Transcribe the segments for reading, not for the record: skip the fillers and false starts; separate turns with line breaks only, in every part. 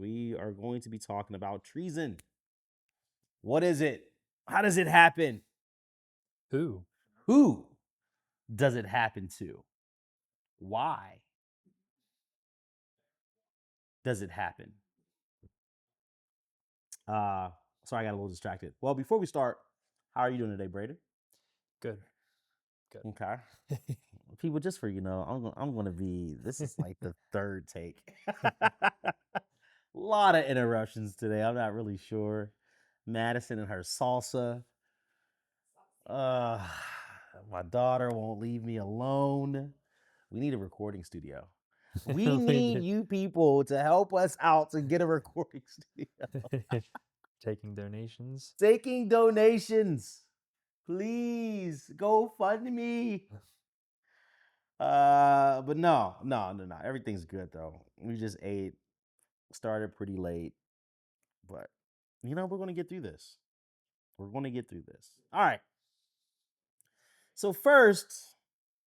We are going to be talking about treason. What is it? How does it happen?
Who?
Who does it happen to? Why does it happen? Sorry, I got a little distracted. Well, before we start, how are you doing today, Braden?
Good. Good.
Okay. People, just for I'm gonna be. This is like the third take. A lot of interruptions today. I'm not really sure. Madison and her salsa. Uh, my daughter won't leave me alone. We need a recording studio. We need you people to help us out to get a recording studio.
Taking donations.
Taking donations. Please go fund me. But no. Everything's good though. We just ate, started pretty late, but we're gonna get through this. We're gonna get through this. All right. So first,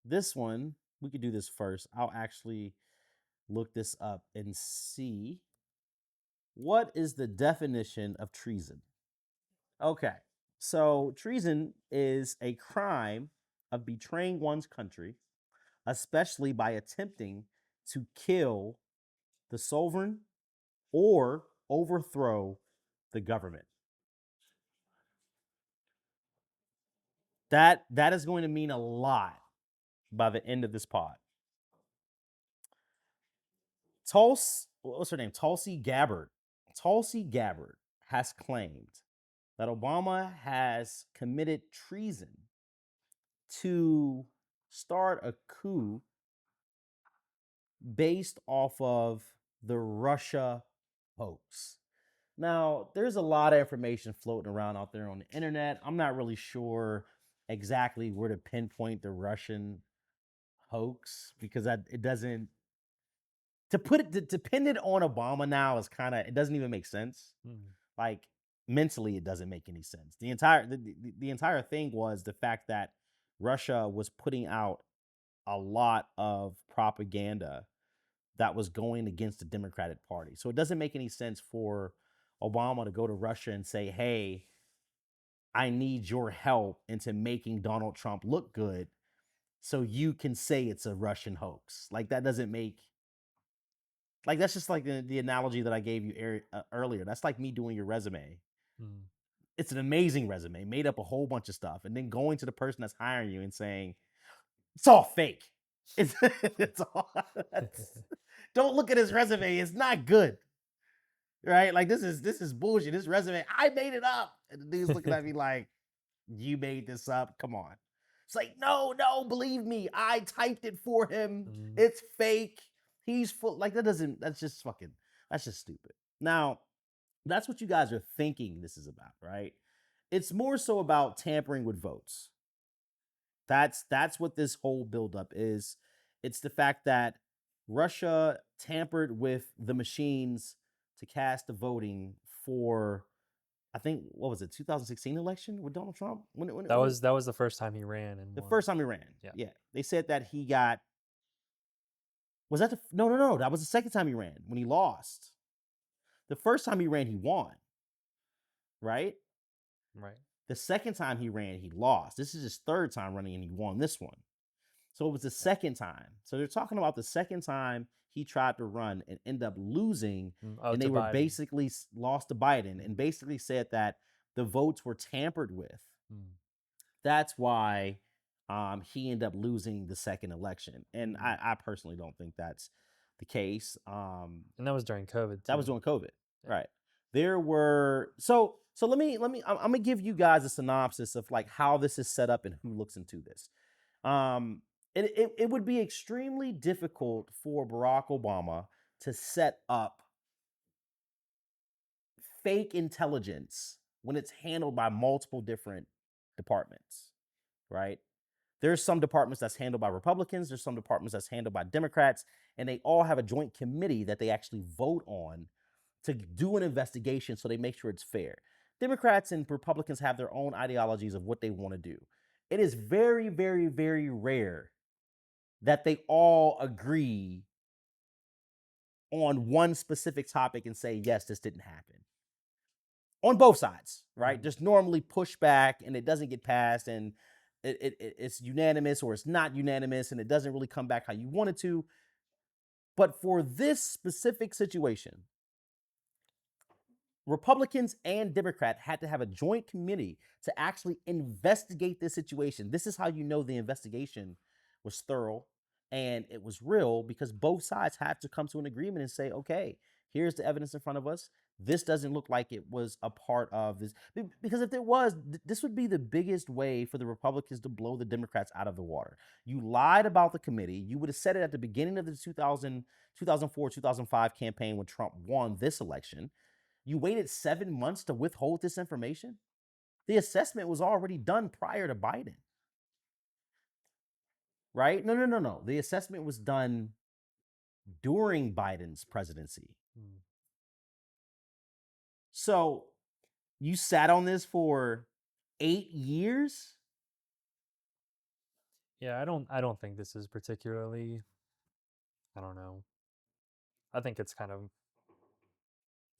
this one, we could do this first. I'll actually look this up and see what is the definition of treason. Okay. So treason is a crime of betraying one's country, especially by attempting to kill the sovereign or overthrow the government. That is going to mean a lot by the end of this pod. What's her name? Tulsi Gabbard. Tulsi Gabbard has claimed that Obama has committed treason to start a coup based off of the Russia hoax. Now, there's a lot of information floating around out there on the internet. I'm not really sure exactly where to pinpoint the Russian hoax because it doesn't, to pin it on Obama now is kind of, it doesn't even make sense. Like mentally, it doesn't make any sense. The entire thing was the fact that Russia was putting out a lot of propaganda that was going against the Democratic Party. So it doesn't make any sense for Obama to go to Russia and say, hey, I need your help into making Donald Trump look good so you can say it's a Russian hoax. Like that doesn't make, like that's just like the analogy that I gave you earlier. That's like me doing your resume. It's an amazing resume, made up a whole bunch of stuff, and then going to the person that's hiring you and saying, it's all fake. It's all, don't look at his resume. It's not good. Right? Like this is bullshit. This resume, I made it up. And the dude's looking at me like, you made this up. Come on. It's like, no, believe me. I typed it for him. It's fake. He's full. Like that's just stupid. Now, that's what you guys are thinking this is about, right? It's more so about tampering with votes. That's what this whole buildup is. It's the fact that Russia tampered with the machines to cast the voting for, I think, what was it, 2016 election with Donald Trump?
That was the first time he ran, and
the first time he ran.
Yeah.
Yeah. They said that he got. Was that the no? That was the second time he ran when he lost. The first time he ran, he won. Right.
Right.
The second time he ran, he lost. This is his third time running, and he won this one. So it was the second time. So they're talking about the second time he tried to run and end up losing, and they were
Biden.
basically lost to Biden, and basically said that the votes were tampered with. That's why he ended up losing the second election. And I personally don't think that's the case.
And that was during COVID. Too.
That was during COVID, yeah. Right? There were so let me. I'm gonna give you guys a synopsis of like how this is set up and who looks into this. It would be extremely difficult for Barack Obama to set up fake intelligence when it's handled by multiple different departments, right? There's some departments that's handled by Republicans. There's some departments that's handled by Democrats, and they all have a joint committee that they actually vote on to do an investigation so they make sure it's fair. Democrats and Republicans have their own ideologies of what they want to do. It is very, very, very rare that they all agree on one specific topic and say, yes, this didn't happen. On both sides, right? Just normally push back and it doesn't get passed and it's unanimous or it's not unanimous and it doesn't really come back how you want it to. But for this specific situation, Republicans and Democrats had to have a joint committee to actually investigate this situation. This is how you know the investigation was thorough and it was real, because both sides had to come to an agreement and say, okay, here's the evidence in front of us. This doesn't look like it was a part of this. Because if it was, this would be the biggest way for the Republicans to blow the Democrats out of the water. You lied about the committee. You would have said it at the beginning of the 2004, 2005 campaign when Trump won this election. You waited 7 months to withhold this information? The assessment was already done prior to Biden. Right? No. The assessment was done during Biden's presidency. So you sat on this for 8 years?
Yeah, I don't think this is particularly, I don't know. I think it's kind of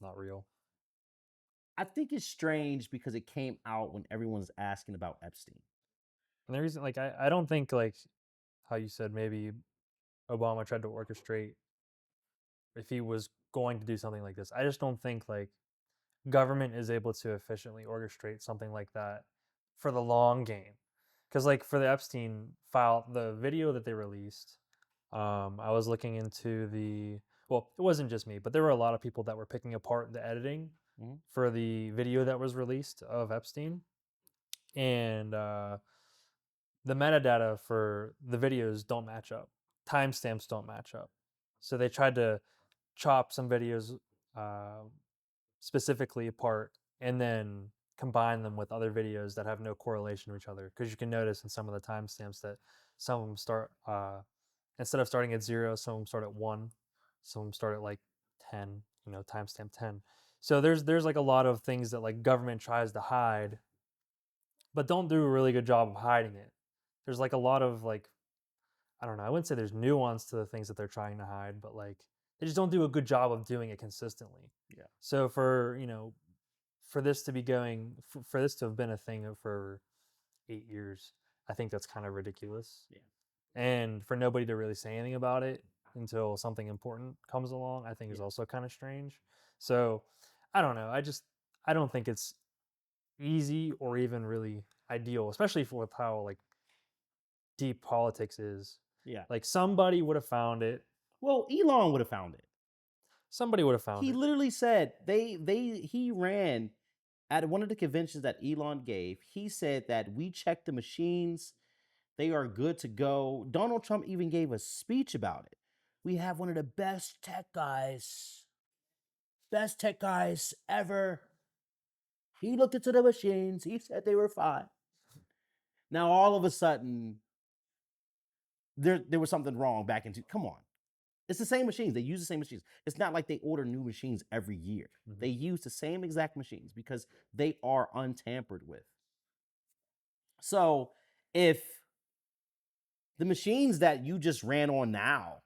not real.
I think it's strange because it came out when everyone's asking about Epstein.
And the reason, like, I don't think, like, how you said maybe Obama tried to orchestrate if he was going to do something like this. I just don't think, like, government is able to efficiently orchestrate something like that for the long game. Because, like, for the Epstein file, the video that they released, I was looking into well, it wasn't just me, but there were a lot of people that were picking apart the editing for the video that was released of Epstein. And the metadata for the videos don't match up. Timestamps don't match up. So they tried to chop some videos specifically apart and then combine them with other videos that have no correlation to each other. Because you can notice in some of the timestamps that some of them start, instead of starting at 0, some of them start at 1, some of them start at like 10, timestamp 10. So there's like a lot of things that like government tries to hide, but don't do a really good job of hiding it. There's like a lot of like, I don't know, I wouldn't say there's nuance to the things that they're trying to hide, but like they just don't do a good job of doing it consistently.
Yeah.
So for this to be going, for this to have been a thing for 8 years, I think that's kind of ridiculous.
Yeah.
And for nobody to really say anything about it until something important comes along, I think is also kind of strange. So I don't know. I don't think it's easy or even really ideal, especially with how like deep politics is.
Yeah.
Like somebody would have found it.
Well, Elon would have found it.
Somebody would have found
He
it.
literally said he ran at one of the conventions that Elon gave. He said that we checked the machines. They are good to go. Donald Trump even gave a speech about it. We have one of the best tech guys ever. He looked into the machines. He said they were fine. Now, all of a sudden, there was something wrong back into. Come on. It's the same machines. They use the same machines. It's not like they order new machines every year. They use the same exact machines because they are untampered with. So if the machines that you just ran on now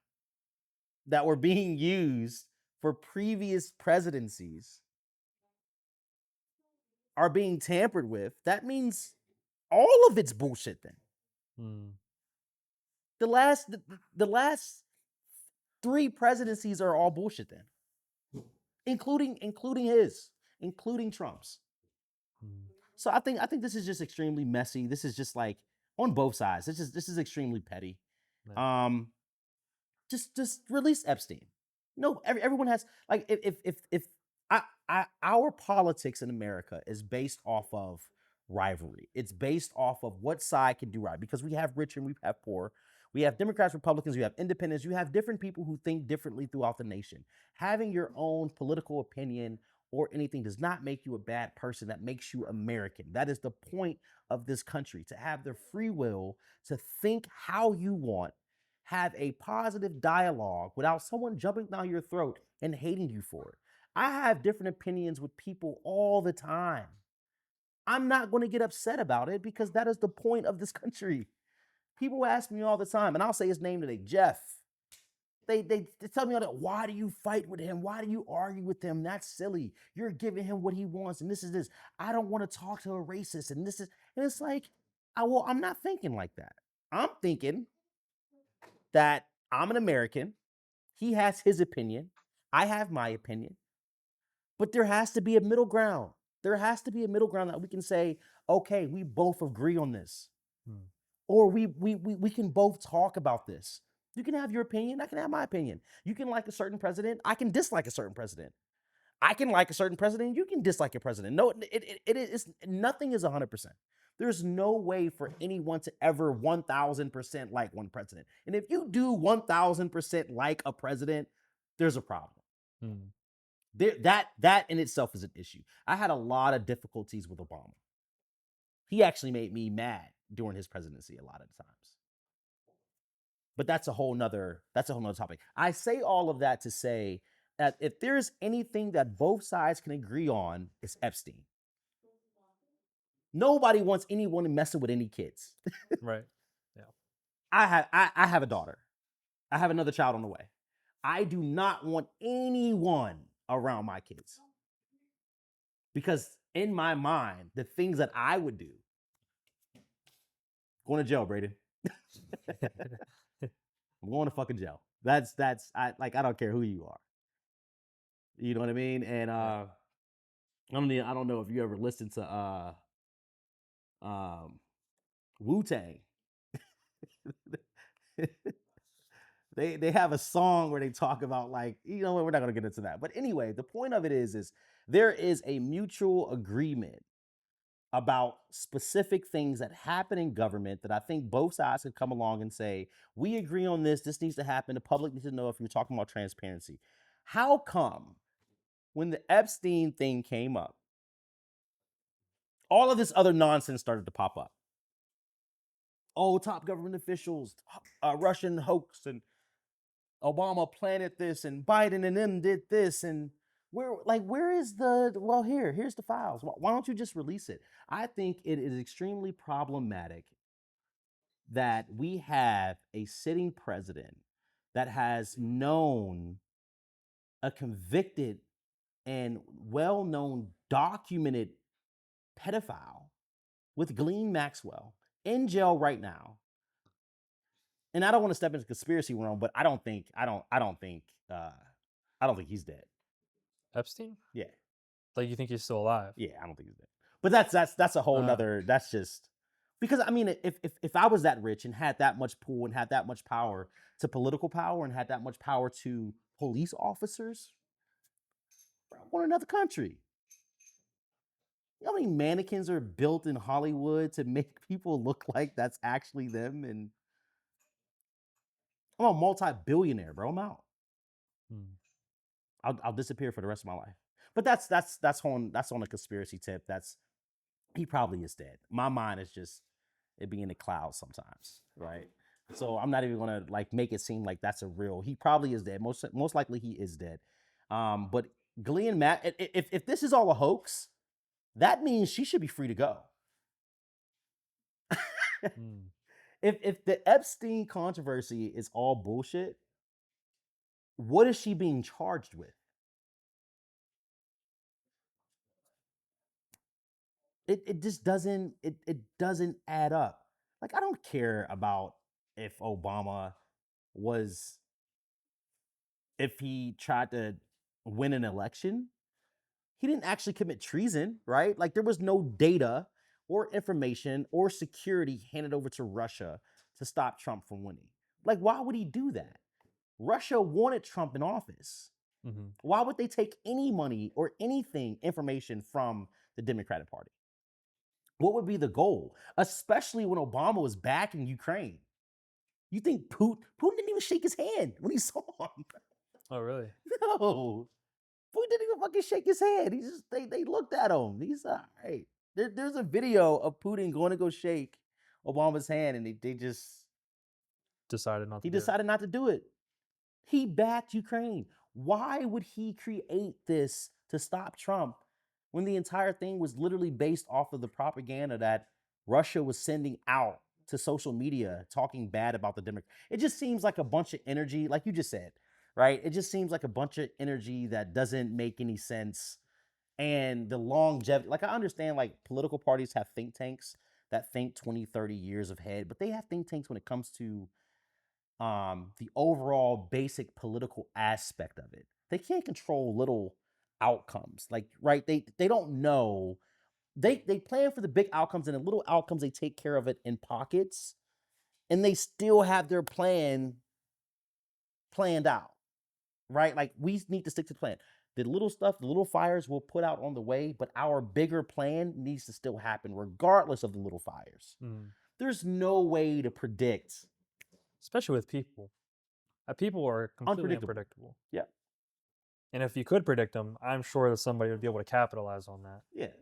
that were being used for previous presidencies are being tampered with, that means all of it's bullshit then. The last 3 presidencies are all bullshit then. Including Trump's. So I think this is just extremely messy. This is just like on both sides. This is extremely petty. Yeah. Just release Epstein. No, everyone has like if our politics in America is based off of rivalry. It's based off of what side can do right, because we have rich and we have poor. We have Democrats, Republicans, we have independents, you have different people who think differently throughout the nation. Having your own political opinion or anything does not make you a bad person. That makes you American. That is the point of this country, to have the free will to think how you want, have a positive dialogue without someone jumping down your throat and hating you for it. I have different opinions with people all the time. I'm not going to get upset about it because that is the point of this country. People ask me all the time, and I'll say his name today, Jeff. They tell me all that. Why do you fight with him? Why do you argue with him? That's silly. You're giving him what he wants, and this is this. I don't want to talk to a racist, and this is. And it's like, I'm not thinking like that. I'm thinking that I'm an American. He has his opinion. I have my opinion. But there has to be a middle ground. There has to be a middle ground that we can say, okay, we both agree on this.
Hmm.
Or we can both talk about this. You can have your opinion. I can have my opinion. You can like a certain president. I can dislike a certain president. I can like a certain president. You can dislike a president. No, it is nothing is 100%. There's no way for anyone to ever 1000% like one president. And if you do 1000% like a president, there's a problem.
Hmm.
That in itself is an issue. I had a lot of difficulties with Obama. He actually made me mad during his presidency a lot of the times. But that's a whole nother topic. I say all of that to say that if there's anything that both sides can agree on, it's Epstein. Nobody wants anyone messing with any kids.
Right. Yeah.
I have a daughter. I have another child on the way. I do not want anyone around my kids. Because in my mind, the things that I would do, going to jail, Braden. I'm going to fucking jail. I don't care who you are. You know what I mean? And I don't know if you ever listened to Wu-Tang. They have a song where they talk about, like, you know what, we're not gonna get into that. But anyway, the point of it is there is a mutual agreement about specific things that happen in government that I think both sides could come along and say, we agree on this, this needs to happen. The public needs to know if you're talking about transparency. How come when the Epstein thing came up, all of this other nonsense started to pop up? Oh, top government officials, Russian hoax, and Obama planted this, and Biden and them did this, and where is here's the files. Why don't you just release it? I think it is extremely problematic that we have a sitting president that has known a convicted and well-known documented pedophile with Ghislaine Maxwell in jail right now. And I don't want to step into conspiracy realm, but I don't think he's dead.
Epstein?
Yeah.
Like, you think he's still alive?
Yeah, I don't think he's dead. But that's a whole nother. That's just because, I mean, if I was that rich and had that much pull and had that much power to political power and had that much power to police officers, I want another country. You know how many mannequins are built in Hollywood to make people look like that's actually them? And I'm a multi-billionaire, bro. I'm out. I'll disappear for the rest of my life. But that's on a conspiracy tip. He probably is dead. My mind is just it be in the clouds sometimes, right? So I'm not even gonna like make it seem like that's a real. He probably is dead. Most likely he is dead. But Ghislaine Matt, if this is all a hoax, that means she should be free to go. If the Epstein controversy is all bullshit, what is she being charged with? It just doesn't it doesn't add up. Like, I don't care about if if he tried to win an election. He didn't actually commit treason, right? Like, there was no data or information or security handed over to Russia to stop Trump from winning. Like, why would he do that? Russia wanted Trump in office.
Mm-hmm.
Why would they take any money or information from the Democratic Party? What would be the goal? Especially when Obama was back in Ukraine. You think Putin didn't even shake his hand when he saw him?
Oh, really?
No. Putin didn't even fucking shake his hand. He just they looked at him. He's all right. There's a video of Putin going to go shake Obama's hand, and they just
Decided not to.
He decided not to do it. He backed Ukraine. Why would he create this to stop Trump when the entire thing was literally based off of the propaganda that Russia was sending out to social media talking bad about the Democrats. It just seems like a bunch of energy, like you just said, right? It just seems like a bunch of energy that doesn't make any sense. And the longevity, like I understand like political parties have think tanks that think 20, 30 years ahead, but they have think tanks when it comes to the overall basic political aspect of it. They can't control little outcomes. Like, right, they don't know. They plan for the big outcomes, and the little outcomes they take care of it in pockets, and they still have their plan planned out, right? Like we need to stick to the plan. The little stuff, the little fires we'll put out on the way, but our bigger plan needs to still happen regardless of the little fires.
Mm.
There's no way to predict.
Especially with people. People are completely unpredictable.
Yeah.
And if you could predict them, I'm sure that somebody would be able to capitalize on that.
Yeah.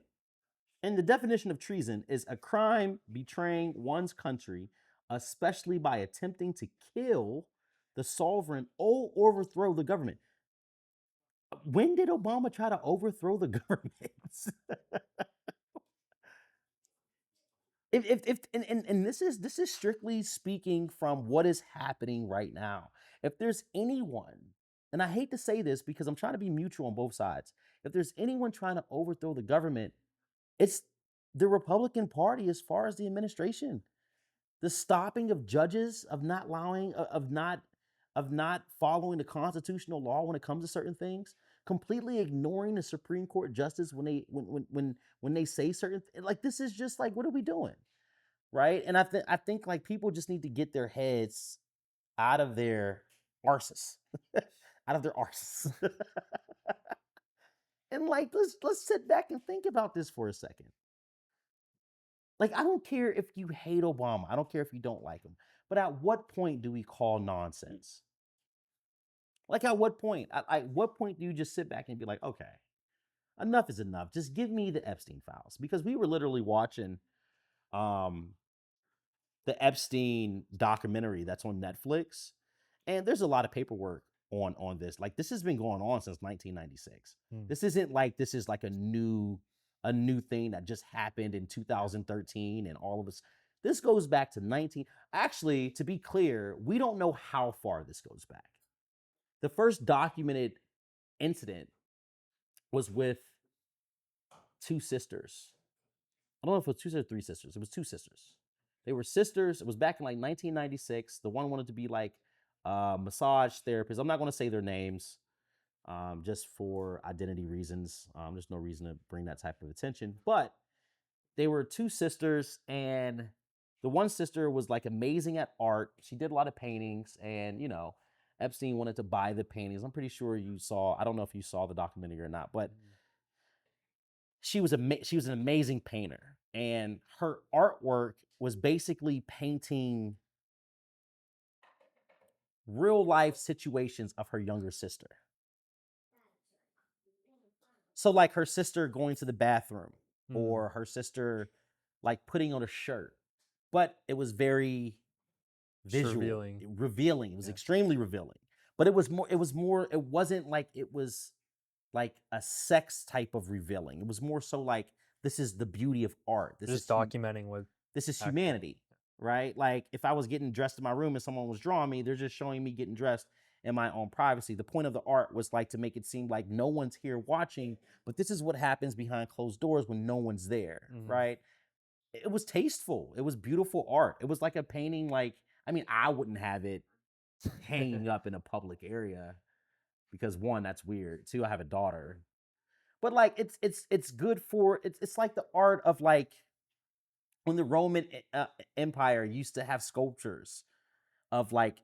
And the definition of treason is a crime betraying one's country, especially by attempting to kill the sovereign or overthrow the government. When did Obama try to overthrow the government? And this is strictly speaking from what is happening right now. If there's anyone, and I hate to say this because I'm trying to be mutual on both sides, if there's anyone trying to overthrow the government, it's the Republican Party as far as the administration. The stopping of judges, of not allowing, of not following the constitutional law when it comes to certain things, completely ignoring the Supreme Court justice when they say certain like this is just like, what are we doing? Right? And I think like people just need to get their heads out of their arses. Out of their arses. And like let's sit back and think about this for a second. Like, I don't care if you hate Obama. I don't care if you don't like him. But at what point do we call nonsense? Like, at what point? At what point do you just sit back and be like, okay, enough is enough. Just give me the Epstein files. Because we were literally watching the Epstein documentary that's on Netflix. And there's a lot of paperwork on this. Like, this has been going on since 1996. This isn't like this is like a new thing that just happened in 2013 and all of us. This goes back to 19. Actually, to be clear, we don't know how far this goes back. The first documented incident was with two sisters. I don't know if it was two sisters or three sisters. It was two sisters. They were sisters. It was back in like 1996. The one wanted to be like massage therapist. I'm not going to say their names just for identity reasons. There's no reason to bring that type of attention. But they were two sisters, and the one sister was like amazing at art. She did a lot of paintings, and Epstein wanted to buy the paintings. I'm pretty sure you saw. I don't know if you saw the documentary or not, but she was an amazing painter, and her artwork was basically painting real life situations of her younger sister. So like her sister going to the bathroom or her sister like putting on a shirt, but it was very visual, revealing. It was extremely revealing, but it wasn't like it was like a sex type of revealing. It was more so like, this is the beauty of art. This is
documenting
this is humanity, right? Like if I was getting dressed in my room and someone was drawing me, they're just showing me getting dressed in my own privacy. The point of the art was like to make it seem like no one's here watching, but this is what happens behind closed doors when no one's there, right? It was tasteful. It was beautiful art. It was like a painting. Like, I mean, I wouldn't have it hanging up in a public area because one, that's weird. Two, I have a daughter. But like, it's good for it's like the art of like when the Roman Empire used to have sculptures of like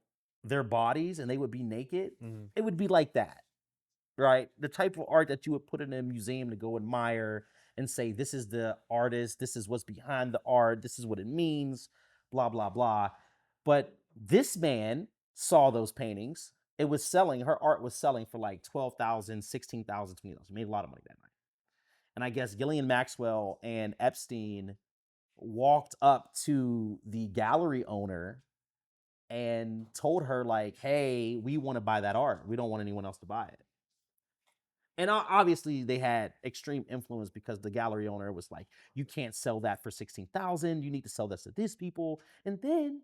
their bodies and they would be naked. It would be like that, right? The type of art that you would put in a museum to go admire and say, this is the artist, this is what's behind the art, this is what it means, blah, blah, blah. But this man saw those paintings. It was selling, her art was selling for like $12,000, $16,000, $20,000. Made a lot of money that night. And I guess Ghislaine Maxwell and Epstein walked up to the gallery owner and told her like, hey, we want to buy that art. We don't want anyone else to buy it. And obviously they had extreme influence because the gallery owner was like, you can't sell that for 16,000. You need to sell this to these people. And then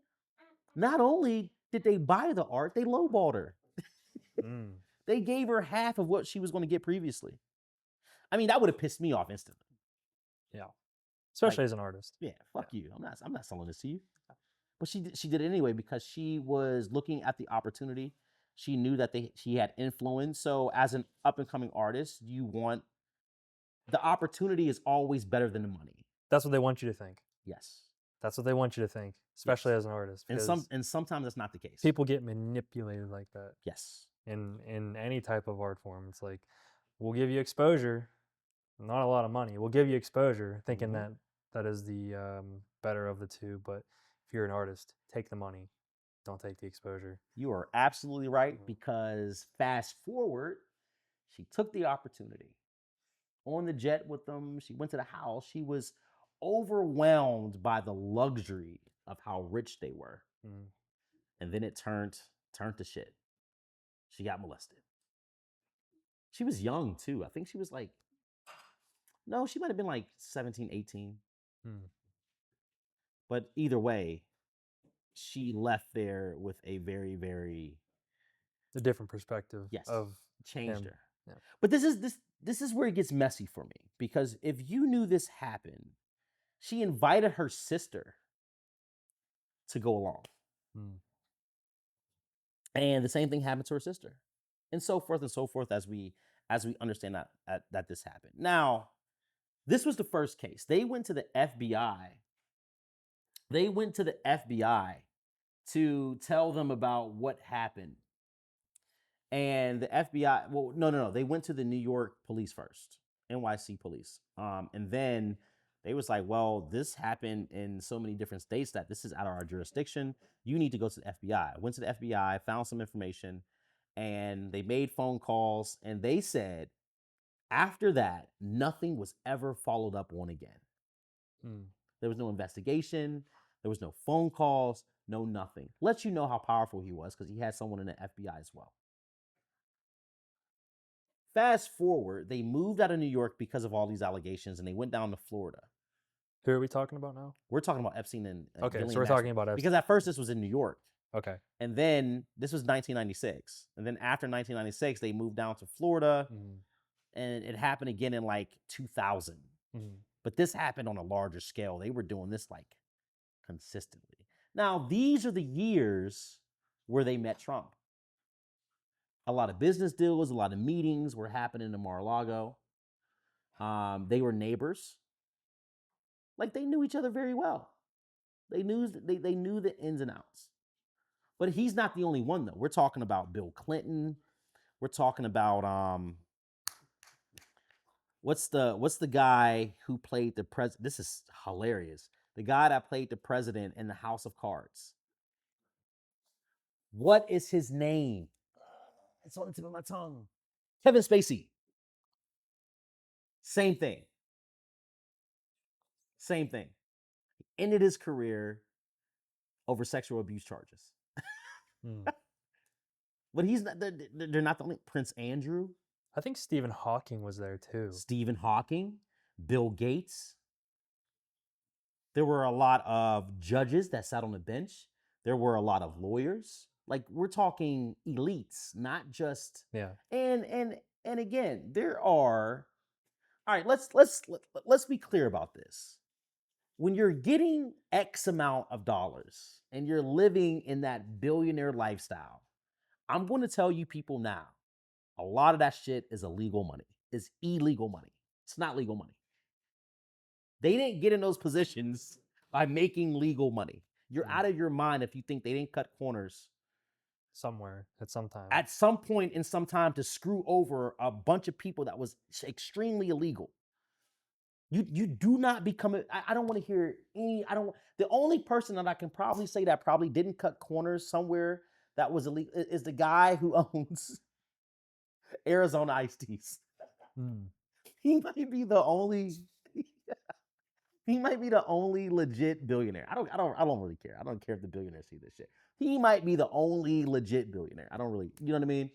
not only did they buy the art, they lowballed her.
Mm.
They gave her half of what she was going to get previously. I mean, that would have pissed me off instantly.
Yeah. Especially
Like,
as an artist.
yeah, fuck you. I'm not selling this to you. But she did it anyway because she was looking at the opportunity. She knew that she had influence. So as an up and coming artist, you want the opportunity is always better than the money.
That's what they want you to think.
Yes.
That's what they want you to think, especially
Yes.
as an artist.
And
Because
sometimes that's not the case.
people get manipulated like that.
Yes.
In any type of art form. It's like, we'll give you exposure, not a lot of money. We'll give you exposure, thinking
Mhm.
that that is the better of the two. But if you're an artist, take the money, don't take the exposure.
You are absolutely right
Mhm.
because fast forward, she took the opportunity on the jet with them. She went to the house. She was overwhelmed by the luxury of how rich they were.
Mm.
And then it turned to shit. She got molested. She was young too. I think she was like, no, she might have been like 17, 18.
Mm.
But either way, she left there with a very, very,
A different perspective
yes,
of
changed
him.
her.
Yeah.
But this is where it gets messy for me because if you knew this happened, she invited her sister to go along.
Mm.
And the same thing happened to her sister. And so forth as we understand that this happened. Now, this was the first case. They went to the FBI. They went to the FBI to tell them about what happened. And the FBI, well, no. They went to the New York police first, NYC police. And then they was like, well, this happened in so many different states that this is out of our jurisdiction. You need to go to the FBI. Went to the FBI, found some information, and they made phone calls. And they said after that, nothing was ever followed up on again.
Mm.
There was no investigation. There was no phone calls, no nothing. Lets you know how powerful he was because he had someone in the FBI as well. Fast forward, they moved out of New York because of all these allegations and they went down to Florida.
Who are we talking about now?
We're talking about Epstein and
Okay,
Ghislaine
so we're
Maxwell.
talking about Epstein.
Because at first this was in New York.
Okay.
And then this was 1996. And then after 1996, they moved down to Florida.
Mm.
And it happened again in like 2000.
Mm.
But this happened on a larger scale. They were doing this like consistently. Now, these are the years where they met Trump. A lot of business deals, a lot of meetings were happening in Mar-a-Lago. They were neighbors. Like they knew each other very well. They knew the ins and outs. But he's not the only one though. We're talking about Bill Clinton. We're talking about what's the guy who played the president? This is hilarious. The guy that played the president in the House of Cards. What is his name? It's on the tip of my tongue. Kevin Spacey. Same thing. Same thing. Ended his career over sexual abuse charges.
Mm.
But he's not. They're not the only. Prince Andrew,
I think Stephen Hawking was there too.
Stephen Hawking, Bill Gates. There were a lot of judges that sat on the bench. There were a lot of lawyers. Like we're talking elites, not just.
Yeah.
And again, there are. All right, let's be clear about this. When you're getting X amount of dollars and you're living in that billionaire lifestyle, I'm going to tell you people now, a lot of that shit is illegal money. It's illegal money. It's not legal money. They didn't get in those positions by making legal money. You're out of your mind if you think they didn't cut corners
somewhere at some time.
at some point in some time to screw over a bunch of people that was extremely illegal. You do not become I don't want to hear any. The only person that I can probably say that probably didn't cut corners somewhere that was illegal is the guy who owns Arizona Iced Teas.
Mm.
He might be the only. He might be the only legit billionaire. I don't really care. I don't care if the billionaires see this shit. He might be the only legit billionaire. I don't really, you know what I mean?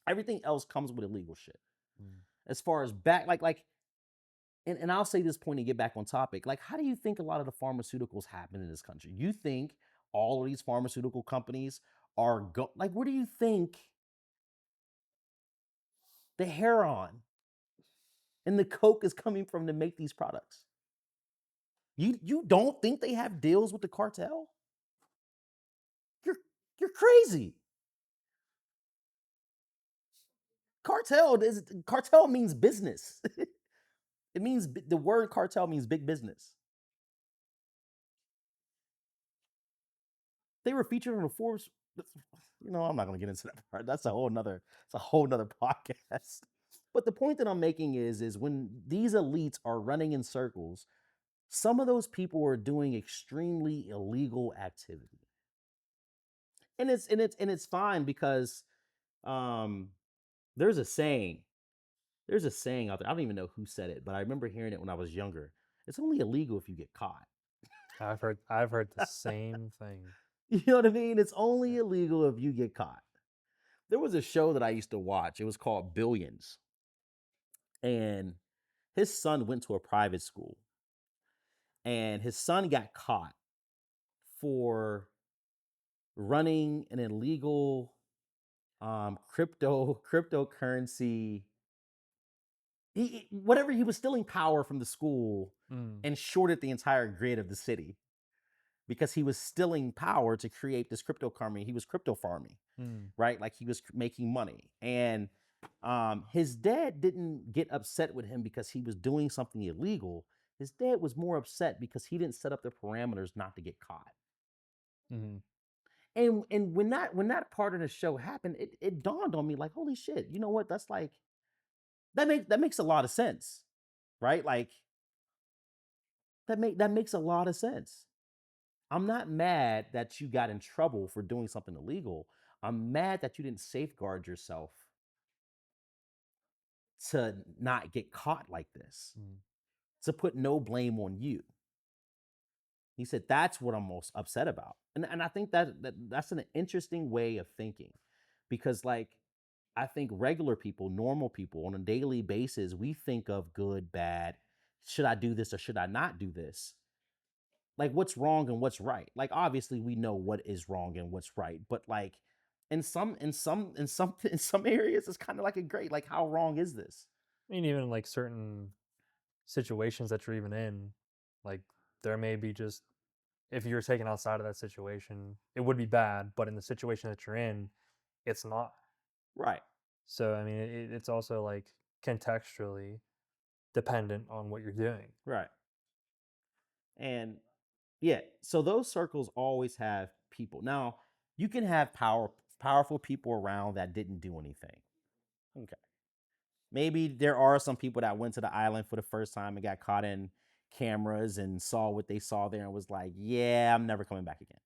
Everything else comes with illegal shit.
Mm.
As far as back, and I'll say this point and get back on topic. Like, how do you think a lot of the pharmaceuticals happen in this country? You think all of these pharmaceutical companies are like, where do you think the heroin and the coke is coming from to make these products? You don't think they have deals with the cartel? You're you're crazy. Cartel means business. It means the word cartel means big business. They were featured on the Forbes. I'm not gonna get into that part. It's a whole nother podcast. But the point that I'm making is when these elites are running in circles, some of those people are doing extremely illegal activity. And it's fine because um there's a saying. There's a saying out there. I don't even know who said it, but I remember hearing it when I was younger. It's only illegal if you get caught.
I've heard the same thing.
You know what I mean? It's only
Yeah.
illegal if you get caught. There was a show that I used to watch. It was called Billions. And his son went to a private school. And his son got caught for running an illegal cryptocurrency. Whatever, he was stealing power from the school
Mm.
and shorted the entire grid of the city because he was stealing power to create this cryptocurrency. He was crypto farming,
Mm.
right? Like, he was making money. And his dad didn't get upset with him because he was doing something illegal. His dad was more upset because he didn't set up the parameters not to get caught.
Mm.
And when that part of the show happened, it dawned on me like, holy shit, you know what? That's like that makes a lot of sense, right? Like, that makes a lot of sense. I'm not mad that you got in trouble for doing something illegal. I'm mad that you didn't safeguard yourself to not get caught like this,
Mm.
to put no blame on you. He said that's what I'm most upset about. And I think that's an interesting way of thinking, because, like, I think regular people, normal people on a daily basis, we think of good, bad, should I do this or should I not do this? Like, what's wrong and what's right? Like, obviously we know what is wrong and what's right, but like, in some areas it's kind of like a gray, like, how wrong is this?
I mean, even like certain situations that you're even in, like there may be just if you're taken outside of that situation, it would be bad, but in the situation that you're in, it's not.
Right.
So I mean, it's also like contextually dependent on what you're doing.
Right. And yeah, so those circles always have people. Now, you can have powerful people around that didn't do anything. Okay. Maybe there are some people that went to the island for the first time and got caught in cameras and saw what they saw there and was like, yeah, I'm never coming back again.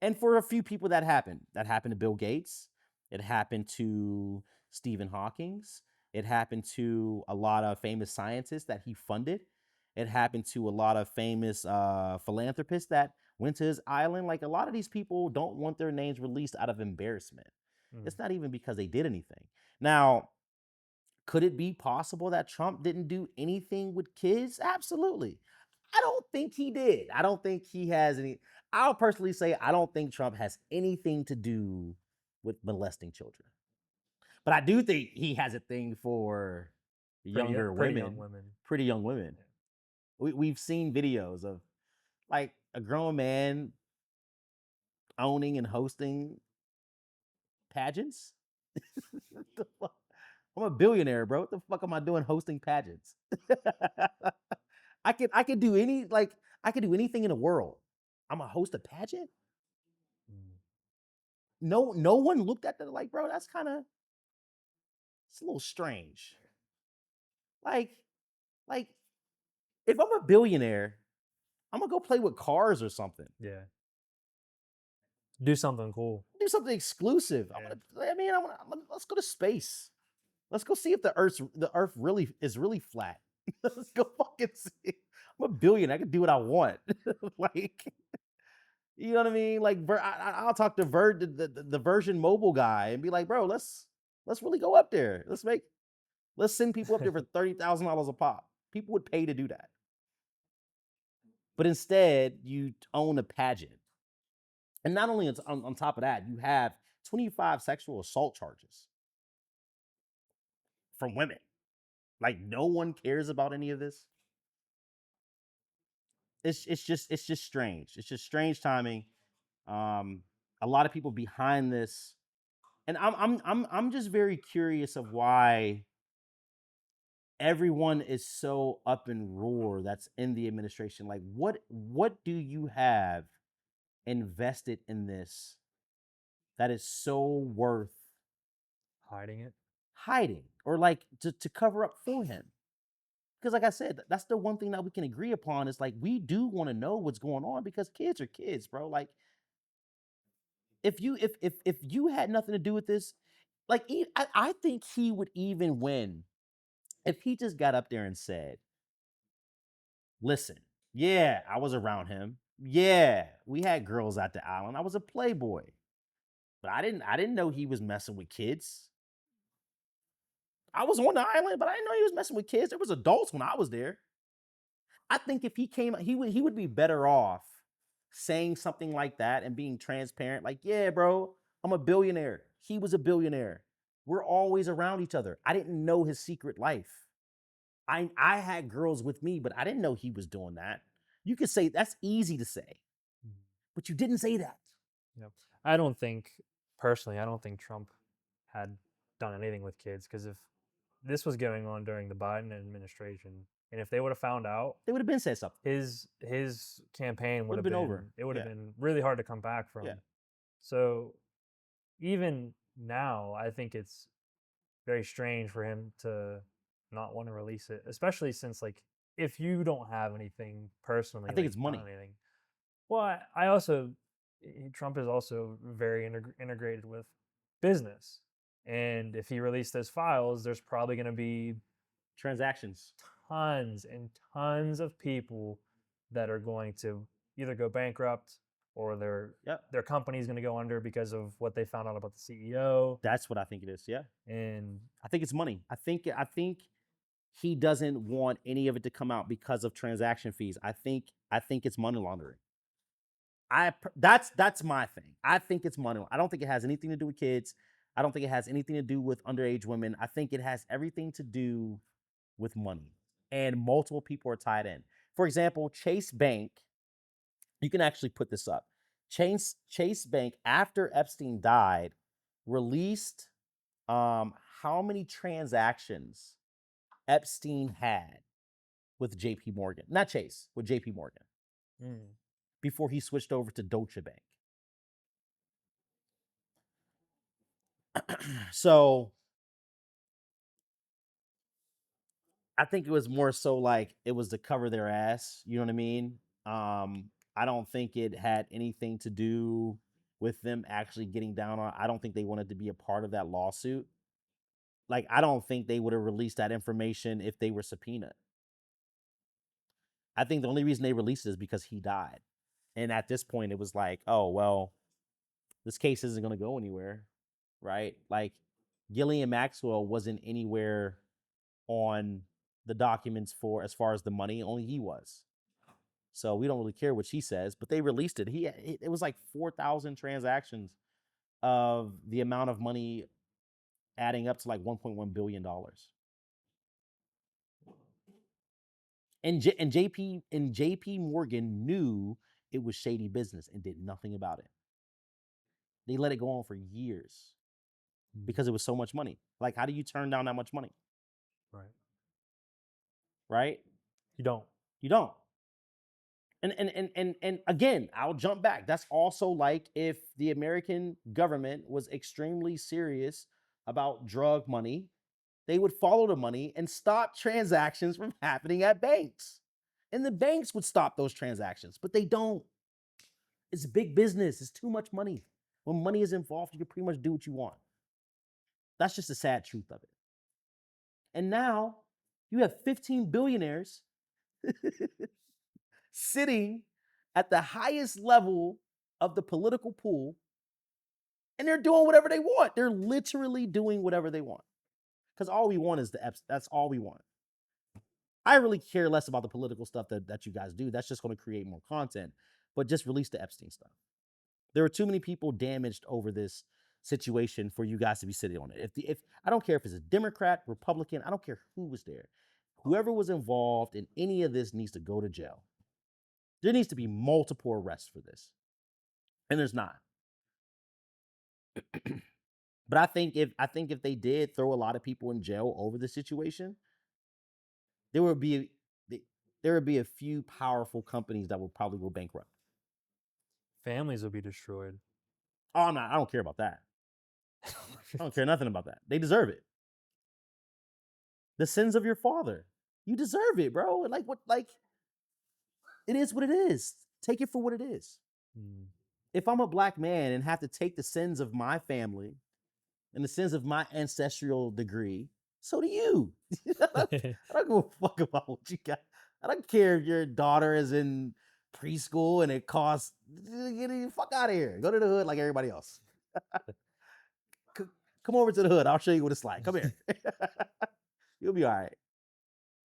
And for a few people that happened to Bill Gates, it happened to Stephen Hawking's, it happened to a lot of famous scientists that he funded, it happened to a lot of famous philanthropists that went to his island. Like, a lot of these people don't want their names released out of embarrassment.
Mm.
It's not even because they did anything. Now, could it be possible that Trump didn't do anything with kids? Absolutely. I don't think he did. I don't think he has any. I'll personally say I don't think Trump has anything to do with molesting children. But I do think he has a thing for younger
Pretty young
women,
women.
pretty young women.
Yeah.
We've seen videos of, like, a grown man owning and hosting pageants. What the fuck? I'm a billionaire, bro. What the fuck am I doing hosting pageants? I could do I could do anything in the world. I'm a host a pageant.
Mm.
No one looked at that like, bro, it's a little strange. Like like if I'm a billionaire, I'm gonna go play with cars or something.
Yeah. Do something cool.
Do something exclusive.
Yeah.
Let's go to space. Let's go see if the Earth really is really flat. Let's go fucking see. I'm a billionaire. I can do what I want. Like, you know what I mean? Like, I'll talk to the Virgin Mobile guy and be like, bro, let's really go up there. Let's send people up there for $30,000 a pop. People would pay to do that. But instead, you own a pageant. And not only on top of that, you have 25 sexual assault charges from women. Like, no one cares about any of this. It's just strange. It's just strange timing. A lot of people behind this, and I'm just very curious of why everyone is so up and roar that's in the administration. Like, what do you have invested in this that is so worth
Hiding it.
hiding or like to cover up for him? Because like I said, that's the one thing that we can agree upon is like we do want to know what's going on because kids are kids, bro. Like if you had nothing to do with this, like I think he would even win if he just got up there and said, "Listen, yeah, I was around him. Yeah, we had girls at the island. I was a playboy, but I didn't know he was messing with kids. I was on the island, but I didn't know he was messing with kids. There was adults when I was there." I think if he came, he would be better off saying something like that and being transparent. Like, yeah, bro, I'm a billionaire. He was a billionaire. We're always around each other. I didn't know his secret life. I had girls with me, but I didn't know he was doing that. You could say that's easy to say, but you didn't say that.
Yep. I don't think personally. I don't think Trump had done anything with kids because if this was going on during the Biden administration, and if they would have found out,
They would have been said something.
his campaign would
Would've
have
been over.
It would have
Yeah.
been really hard to come back from.
Yeah.
So even now, I think it's very strange for him to not want to release it, especially since like if you don't have anything personally,
I think
like,
it's money.
done anything. Well, I also Trump is also very integrated with business, and if he released those files, there's probably going to be
Transactions.
tons and tons of people that are going to either go bankrupt or
Yep.
their company's going to go under because of what they found out about the CEO.
That's what I think it is. Yeah.
And
I think it's money. I think he doesn't want any of it to come out because of transaction fees. I think it's money laundering. That's my thing. I think it's money. I don't think it has anything to do with kids. I don't think it has anything to do with underage women. I think it has everything to do with money. And multiple people are tied in. For example, Chase Bank, you can actually put this up. Chase Bank, after Epstein died, released how many transactions Epstein had with JP Morgan. Not Chase, with JP Morgan. Before he switched over to Deutsche Bank. So I think it was more so like it was to cover their ass. You know what I mean? I don't think it had anything to do with them actually getting down on. I don't think they wanted to be a part of that lawsuit. Like, I don't think they would have released that information if they were subpoenaed. I think the only reason they released it is because he died. And at this point, it was like, oh, well, this case isn't going to go anywhere, right? Like, Ghislaine Maxwell wasn't anywhere on the documents for as far as the money, only he was. So we don't really care what she says, but they released it. It was like 4,000 transactions of the amount of money adding up to like $1.1 billion. And JP Morgan knew it was shady business and did nothing about it. They let it go on for years because it was so much money. Like, how do you turn down that much money?
Right.
Right?
You don't.
You don't. And again, I'll jump back. That's also like if the American government was extremely serious about drug money, they would follow the money and stop transactions from happening at banks. And the banks would stop those transactions, but they don't. It's big business. It's too much money. When money is involved, you can pretty much do what you want. That's just the sad truth of it. And now you have 15 billionaires sitting at the highest level of the political pool, and they're doing whatever they want. They're literally doing whatever they want because all we want is the Epstein. That's all we want. I really care less about the political stuff that you guys do. That's just going to create more content. But just release the Epstein stuff. There were too many people damaged over this situation for you guys to be sitting on it. If I don't care if it's a Democrat, Republican, I don't care who was there. Whoever was involved in any of this needs to go to jail. There needs to be multiple arrests for this. And there's not. But I think if they did throw a lot of people in jail over the situation, there would be a few powerful companies that will probably go bankrupt.
Families will be destroyed.
Oh, I don't care about that. I don't care nothing about that. They deserve it. The sins of your father. You deserve it, bro. It is what it is. Take it for what it is. If I'm a black man and have to take the sins of my family and the sins of my ancestral degree, so do you. I don't give a fuck about what you got. I don't care if your daughter is in preschool and it costs. Get the fuck out of here. Go to the hood like everybody else. Come over to the hood. I'll show you what it's like. Come here. You'll be all right.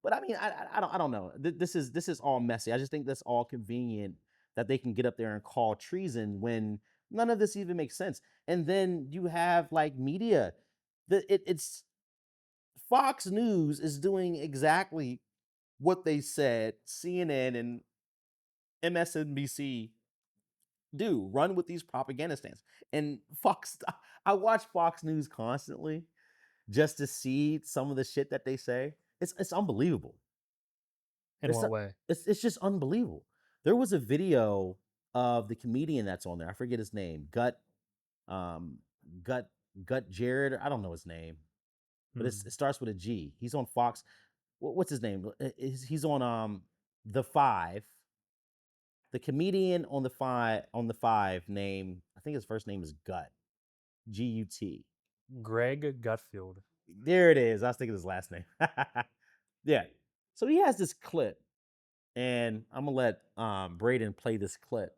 But I mean, I don't know. This is all messy. I just think that's all convenient that they can get up there and call treason when none of this even makes sense. And then you have like media. It's Fox News is doing exactly what they said CNN and MSNBC do, run with these propaganda stands. And I watch Fox News constantly just to see some of the shit that they say. It's unbelievable.
In what way?
It's just unbelievable. There was a video of the comedian that's on there. I forget his name. Gut Jared. I don't know his name, but it starts with a G. He's on Fox. What's his name? He's on The Five. The comedian on the five name, I think his first name is Gut. Gut.
Greg Gutfield.
There it is. I was thinking his last name. Yeah. So he has this clip, and I'm gonna let Braden play this clip.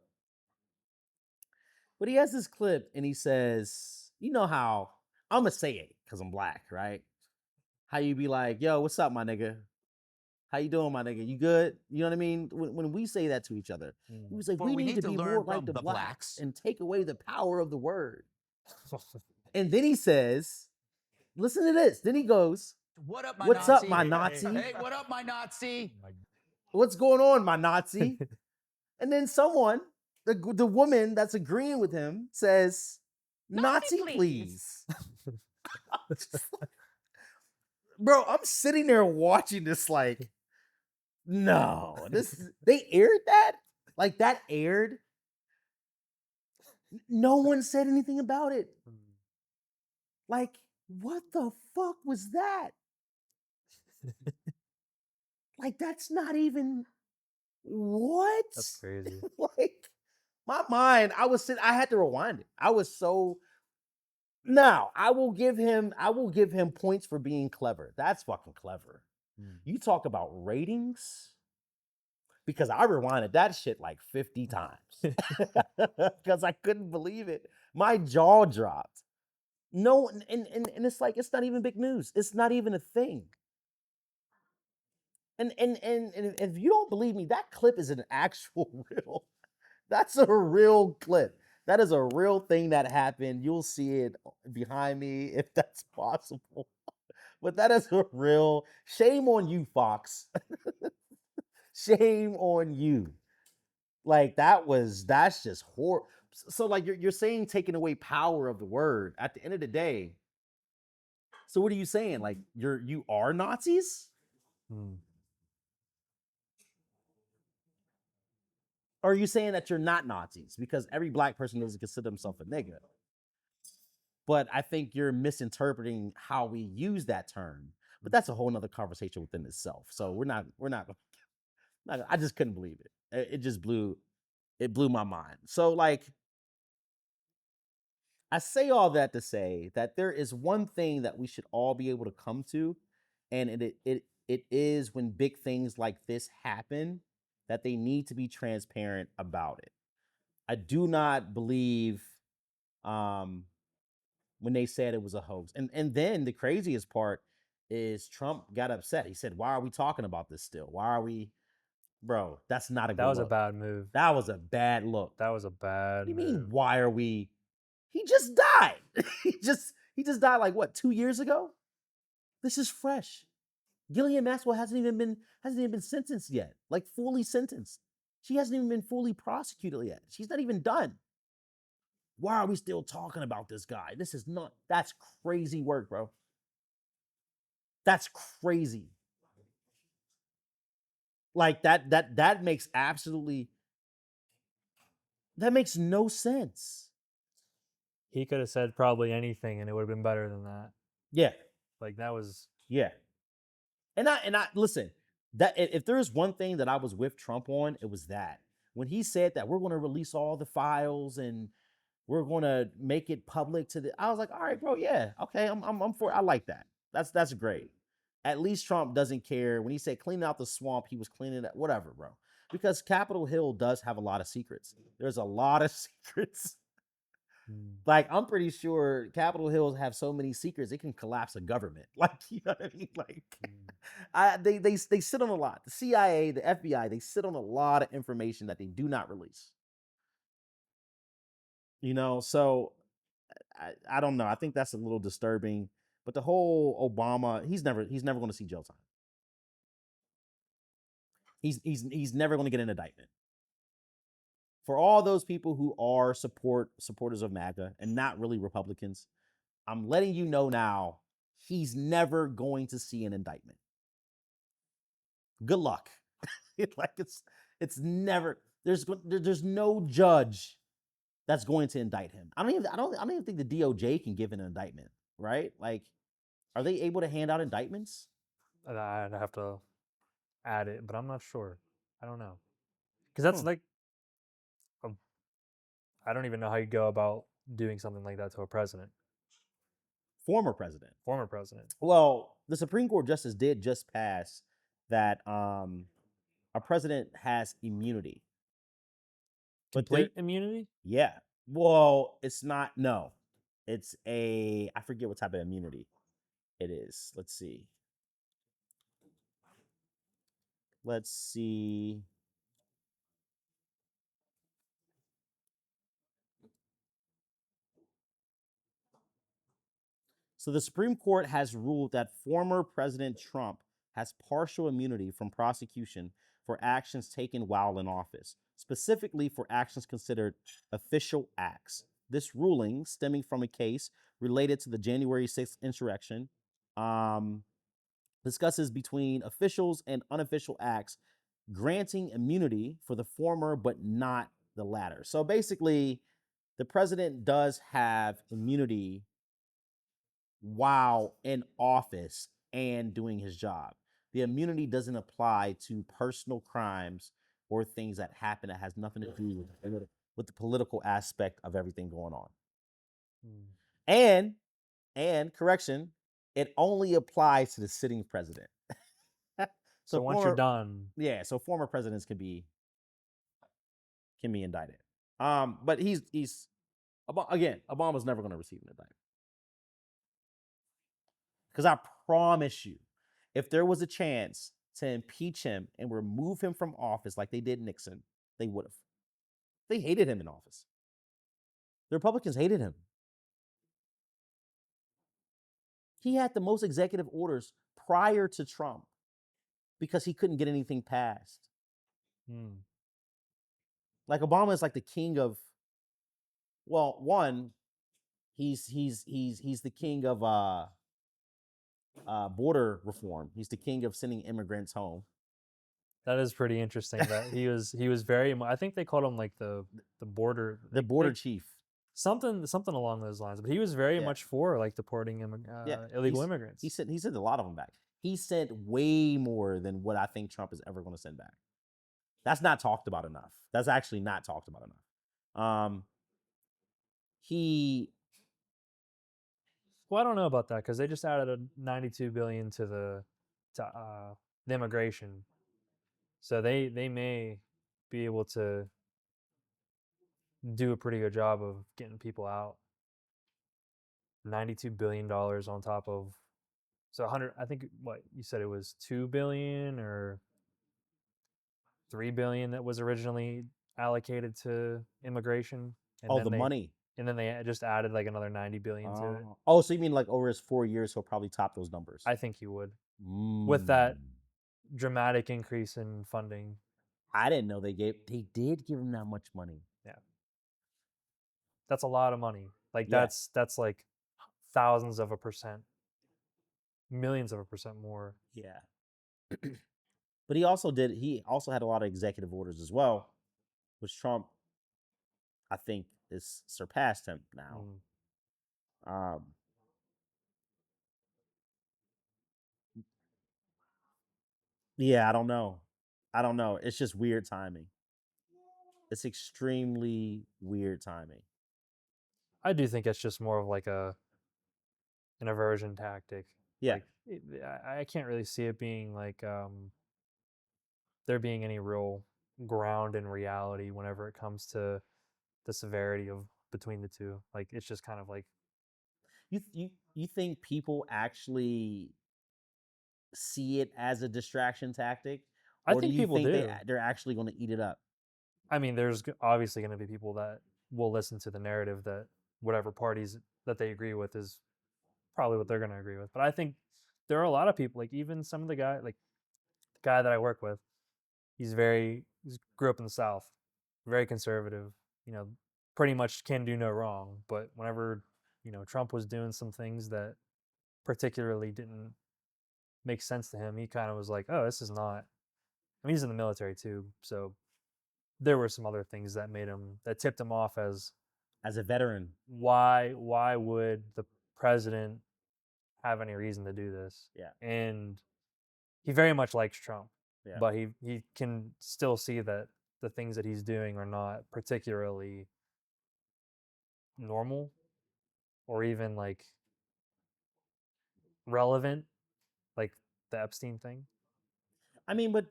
But he has this clip, and he says, "You know how I'm gonna say it because I'm black, right? How you be like, yo, what's up, my nigga? How you doing, my nigga? You good? You know what I mean? When we say that to each other, he was like, we need to be more like the blacks and take away the power of the word." And then he says, listen to this. Then he goes,
"What up, my
what's
Nazi?
up, my Nazi?
Hey, what up, my Nazi?"
What's going on, my Nazi? And then someone, the woman that's agreeing with him, says, Nazi, please. Bro, I'm sitting there watching this like, no, they aired that? Like that aired? No one said anything about it. Like, what the fuck was that? Like, that's not even what?
That's crazy.
Like, my mind, I had to rewind it. I was so. Now, I will give him points for being clever. That's fucking clever. You talk about ratings, because I rewinded that shit like 50 times because I couldn't believe it. My jaw dropped. No, and it's like, it's not even big news. It's not even a thing. And if you don't believe me, that clip is an actual real. That's a real clip. That is a real thing that happened. You'll see it behind me if that's possible. But that is a real. Shame on you, Fox. Shame on you. Like that's just horrible. So like you're saying taking away power of the word at the end of the day. So what are you saying? Like you are Nazis? Or are you saying that you're not Nazis? Because every black person doesn't consider himself a nigga. But I think you're misinterpreting how we use that term. But that's a whole nother conversation within itself. So we're not. I just couldn't believe it. It just blew my mind. So like, I say all that to say that there is one thing that we should all be able to come to, and it is when big things like this happen, that they need to be transparent about it. I do not believe when they said it was a hoax. And then the craziest part is Trump got upset. He said, "Why are we talking about this still? Why are we, bro? That's not a
That
good
was a
look.
bad move.
That was a bad look.
That was a
What
bad
do you
move.
mean? Why are we? He just died. he just died like what 2 years ago. This is fresh. Gillian Maxwell hasn't even been sentenced yet, like fully sentenced. She hasn't even been fully prosecuted yet. She's not even done. Why are we still talking about this guy? This is not. That's crazy work, bro. That's crazy. Like that makes absolutely that makes no sense.
He could have said probably anything, and it would have been better than that.
Yeah,
Like that was
yeah. And I listen, that if there is one thing that I was with Trump on, it was that. When he said that we're going to release all the files and we're going to make it public to the I was like, "All right, bro, yeah. Okay, I'm for I like that. That's great." At least Trump doesn't care. When he said clean out the swamp, he was cleaning it, whatever, bro. Because Capitol Hill does have a lot of secrets. There's a lot of secrets. Like, I'm pretty sure Capitol Hills have so many secrets, it can collapse a government. Like, you know what I mean? Like, they sit on a lot. The CIA, the FBI, they sit on a lot of information that they do not release. You know, so I don't know. I think that's a little disturbing. But the whole Obama, he's never going to see jail time. He's never going to get an indictment. For all those people who are supporters of MAGA and not really Republicans, I'm letting you know now, he's never going to see an indictment. Good luck. It's never there's no judge that's going to indict him. I don't even think the DOJ can give an indictment, right? Like, are they able to hand out indictments?
I'd have to add it, but I'm not sure. I don't know because that's like I don't even know how you go about doing something like that to a president,
Former president.
former president.
Well, the Supreme Court justice did just pass that a president has immunity. But
Complete immunity?
yeah. Well, it's not. No, it's I forget what type of immunity it is. Let's see. So the Supreme Court has ruled that former President Trump has partial immunity from prosecution for actions taken while in office, specifically for actions considered official acts. This ruling, stemming from a case related to the January 6th insurrection, discusses between officials and unofficial acts, granting immunity for the former but not the latter. So basically, the president does have immunity while in office and doing his job. The immunity doesn't apply to personal crimes or things that happen that has nothing to do with the political aspect of everything going on. And correction, it only applies to the sitting president.
So once you're done,
yeah, so former presidents can be indicted. But he's again, Obama's never going to receive an indictment. Because I promise you, if there was a chance to impeach him and remove him from office like they did Nixon, they would have. They hated him in office. The Republicans hated him. He had the most executive orders prior to Trump because he couldn't get anything passed. Like, Obama is like the king of, well, one, he's the king of border reform. He's the king of sending immigrants home.
that is pretty interesting. That he was very. I think they called him like the border
Chief.
Something along those lines. But he was very much for like deporting illegal immigrants.
He sent a lot of them back. He sent way more than what I think Trump is ever going to send back. That's not talked about enough. That's actually not talked about enough.
Well, I don't know about that because they just added a $92 billion to the immigration, so they may be able to do a pretty good job of getting people out. $92 billion on top of So 100, I think what you said, it was 2 billion or 3 billion that was originally allocated to immigration, and
Oh,
then
the money.
they just added like another 90 billion to it.
Oh, so you mean like over his 4 years, he'll probably top those numbers?
I think he would, with
Mm.
that dramatic increase in funding.
I didn't know they did give him that much money.
Yeah, that's a lot of money. Like
Yeah.
that's like thousands of a percent, millions of a percent more.
Yeah. But he also had a lot of executive orders as well, which Trump, I think, is surpassed him now.
Mm.
Yeah, I don't know. It's just weird timing. It's extremely weird timing.
I do think it's just more of like an aversion tactic.
Yeah.
Like I can't really see it being like there being any real ground in reality whenever it comes to the severity of between the two. Like it's just kind of like,
You think people actually see it as a distraction tactic,
I
or do
think
you
people
think
do.
they're actually going to eat it up?
I mean, there's obviously going to be people that will listen to the narrative that whatever parties that they agree with is probably what they're going to agree with. But I think there are a lot of people, like even some of the like the guy that I work with, he's grew up in the South, very conservative, you know, pretty much can do no wrong. But whenever, Trump was doing some things that particularly didn't make sense to him, he kind of was like, oh, this is not. I mean, he's in the military too, so there were some other things that tipped him off as
As a veteran,
why would the president have any reason to do this?
Yeah.
And he very much likes Trump,
Yeah.
but he can still see that the things that he's doing are not particularly normal or even like relevant, like the Epstein thing.
I mean, but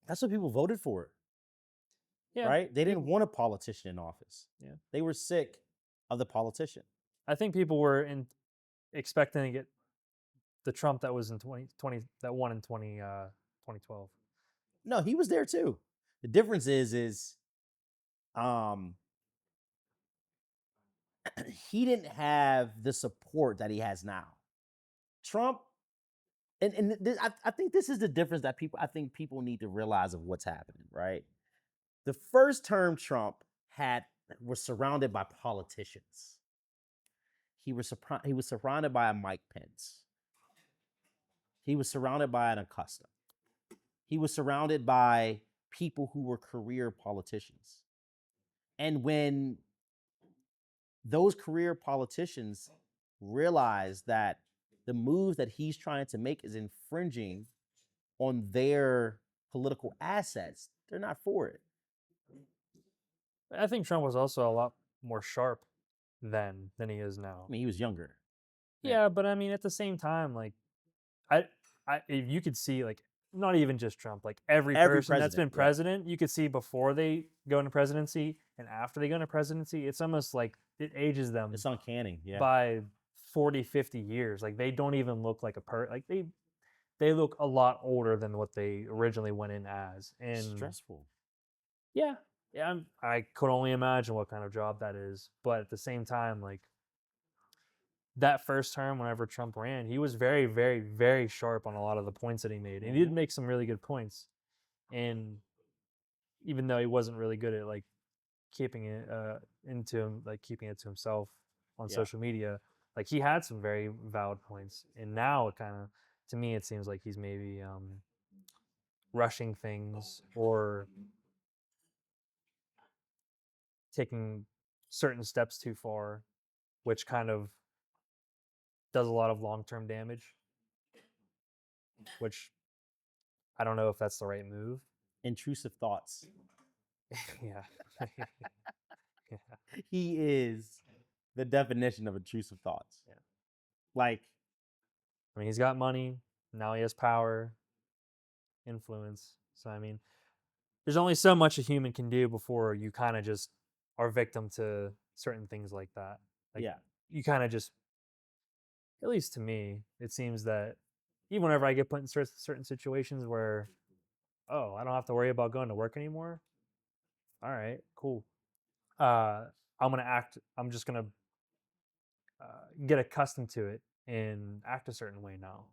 that's what people voted for,
Yeah,
right? They didn't want a politician in office.
Yeah.
They were sick of the politician.
I think people were expecting to get the Trump that was in 2020 that won in 2012.
No, he was there too. The difference is um he didn't have the support that he has now. Trump, I think this is the difference that people need to realize of what's happening, right? The first term Trump was surrounded by politicians. He was surrounded by a Mike Pence. He was surrounded by an Acosta. He was surrounded by people who were career politicians. And when those career politicians realize that the moves that he's trying to make is infringing on their political assets, they're not for it.
I think Trump was also a lot more sharp then than he is now.
I mean, he was younger.
Yeah, but I mean, at the same time, like, if you could see, like, not even just Trump, like every person that's been president, you could see before they go into presidency and after they go into presidency, it's almost like it ages them.
It's uncanny, yeah.
By 40, 50 years. Like, they don't even look like like they look a lot older than what they originally went in as. And
stressful.
Yeah. Yeah, I could only imagine what kind of job that is. But at the same time, like, that first term, whenever Trump ran, he was very, very, very sharp on a lot of the points that he made. And he did make some really good points. And even though he wasn't really good at like keeping it keeping it to himself on social media, like he had some very valid points. And now it kind of, to me, it seems like he's maybe rushing things or taking certain steps too far, which kind of does a lot of long-term damage, which I don't know if that's the right move.
Intrusive thoughts.
Yeah. Yeah.
He is the definition of intrusive thoughts.
Yeah.
Like,
I mean, he's got money. Now he has power, influence. So, I mean, there's only so much a human can do before you kind of just are victim to certain things like that. Like,
yeah.
You kind of just, at least to me, it seems that even whenever I get put in certain situations where, oh, I don't have to worry about going to work anymore. All right, cool. Uh, I'm just gonna get accustomed to it and act a certain way now.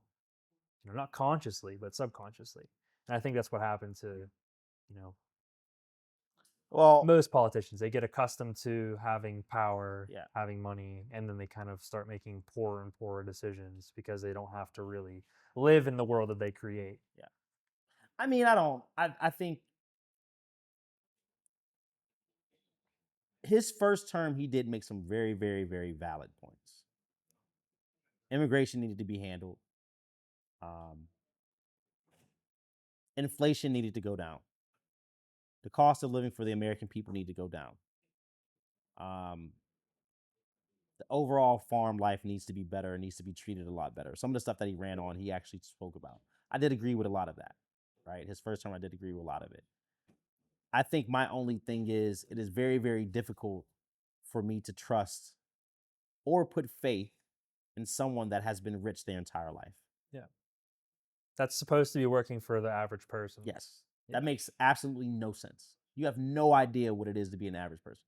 Not consciously, but subconsciously. And I think that's what happened to,
Well,
most politicians. They get accustomed to having power,
yeah.
having money, and then they kind of start making poorer and poorer decisions because they don't have to really live in the world that they create.
Yeah. I mean, I think his first term, he did make some very, very, very valid points. Immigration needed to be handled. Inflation needed to go down. The cost of living for the American people need to go down. The overall farm life needs to be better and needs to be treated a lot better. Some of the stuff that he ran on, he actually spoke about. I did agree with a lot of that, right? His first term, I did agree with a lot of it. I think my only thing is it is very, very difficult for me to trust or put faith in someone that has been rich their entire life.
Yeah. That's supposed to be working for the average person.
Yes. Yeah. That makes absolutely no sense. You have no idea what it is to be an average person.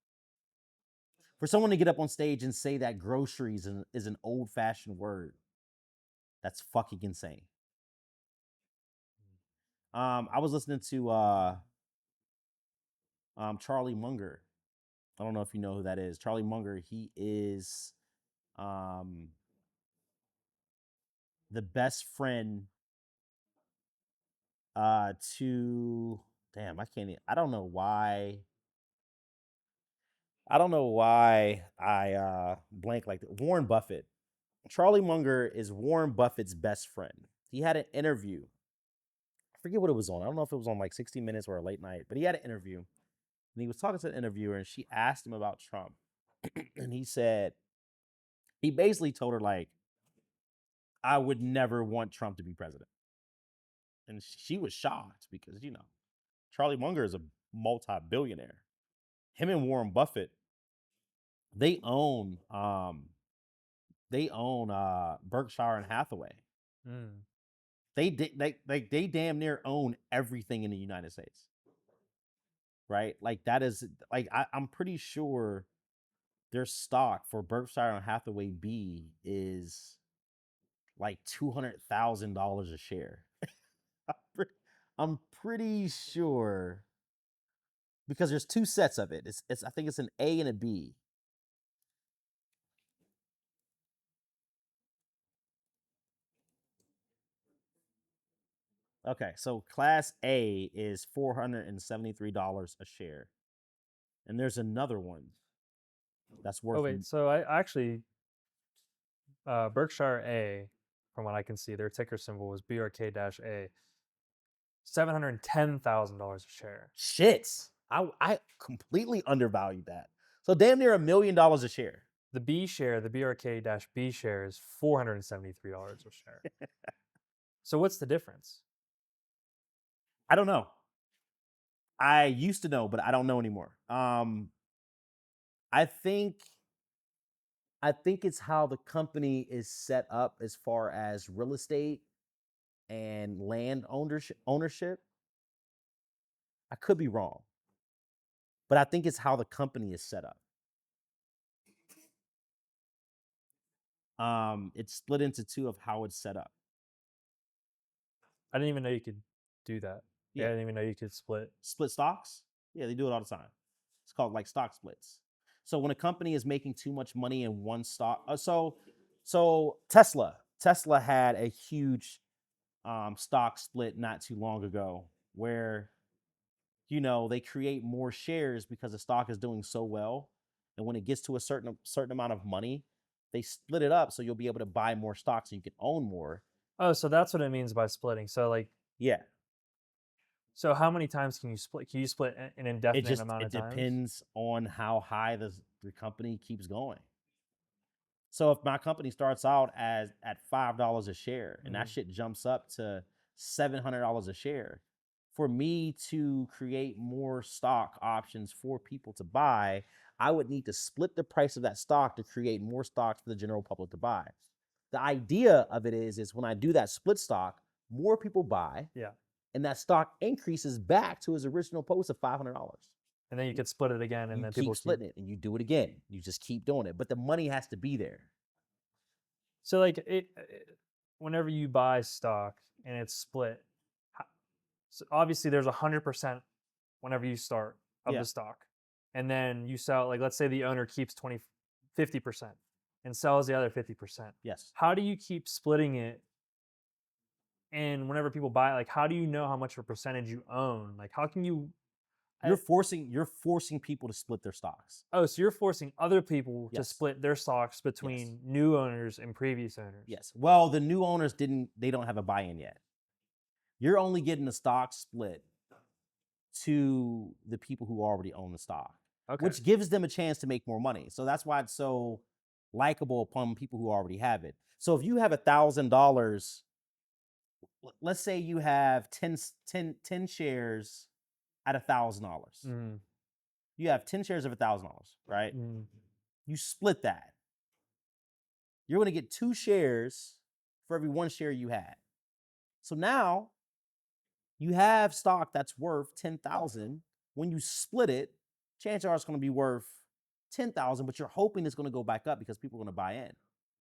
For someone to get up on stage and say that groceries is an old-fashioned word, that's fucking insane. I was listening to Charlie Munger. I don't know if you know who that is. Charlie Munger, he is the best friend to I don't know why I blank like that. Warren Buffett. Charlie Munger is Warren Buffett's best friend. He had an interview. I forget what it was on. I don't know if it was on like 60 Minutes or a late night, but he had an interview. And he was talking to the interviewer and she asked him about Trump. And he basically told her, like, I would never want Trump to be president. And she was shocked because, Charlie Munger is a multi-billionaire. Him and Warren Buffett, they own Berkshire and Hathaway.
Mm.
They damn near own everything in the United States. Right? Like that is like I'm pretty sure their stock for Berkshire and Hathaway B is like $200,000 a share. I'm pretty sure because there's two sets of it. It's I think it's an A and a B. Okay, so Class A is $473 a share, and there's another one that's worth.
Oh wait, so I actually Berkshire A, from what I can see, their ticker symbol was BRK-A. $710,000 a share.
Shit, I completely undervalued that. So damn near $1 million a share.
The B share, the BRK-B share, is $473 a share. So what's the difference?
I don't know. I used to know, but I don't know anymore. I think it's how the company is set up as far as real estate and land ownership. I could be wrong, but I think it's how the company is set up. It's split into two of how it's set up.
I didn't even know you could do that. Yeah, I didn't even know you could split
stocks. Yeah, they do it all the time. It's called like stock splits. So when a company is making too much money in one stock, so Tesla had a huge stock split not too long ago where they create more shares because the stock is doing so well, and when it gets to a certain amount of money, they split it up so you'll be able to buy more stocks and you can own more.
Oh, so that's what it means by splitting. So like,
yeah.
So how many times can you split? Can you split an indefinite amount of times?
It depends on how high the company keeps going. So if my company starts out at $5 a share and that shit jumps up to $700 a share, for me to create more stock options for people to buy, I would need to split the price of that stock to create more stocks for the general public to buy. the idea of it is when I do that split stock, more people buy.
Yeah.
And that stock increases back to its original post of $500.
And then you could split it again, and
You
then
keep
people
splitting it, and you do it again. You just keep doing it, but the money has to be there.
So like whenever you buy stock and it's split, so obviously there's 100% whenever you start of
Yeah.
the stock, and then you sell. Like let's say the owner keeps 50% and sells the other 50%.
Yes.
How do you keep splitting it? And whenever people buy, like, how do you know how much of a percentage you own? Like, how can you?
You're forcing people to split their stocks.
Oh, so you're forcing other people to
Yes.
split their stocks between new owners and previous owners.
Yes. Well, the new owners they don't have a buy-in yet. You're only getting the stock split to the people who already own the stock,
Okay.
which gives them a chance to make more money. So that's why it's so likable upon people who already have it. So if you have $1,000, let's say you have 10 shares at $1,000.
Mm-hmm.
You have 10 shares of $1,000, right?
Mm-hmm.
You split that. You're going to get 2 shares for every 1 share you had. So now you have stock that's worth $10,000. When you split it, chances are it's going to be worth $10,000, but you're hoping it's going to go back up because people are going to buy in.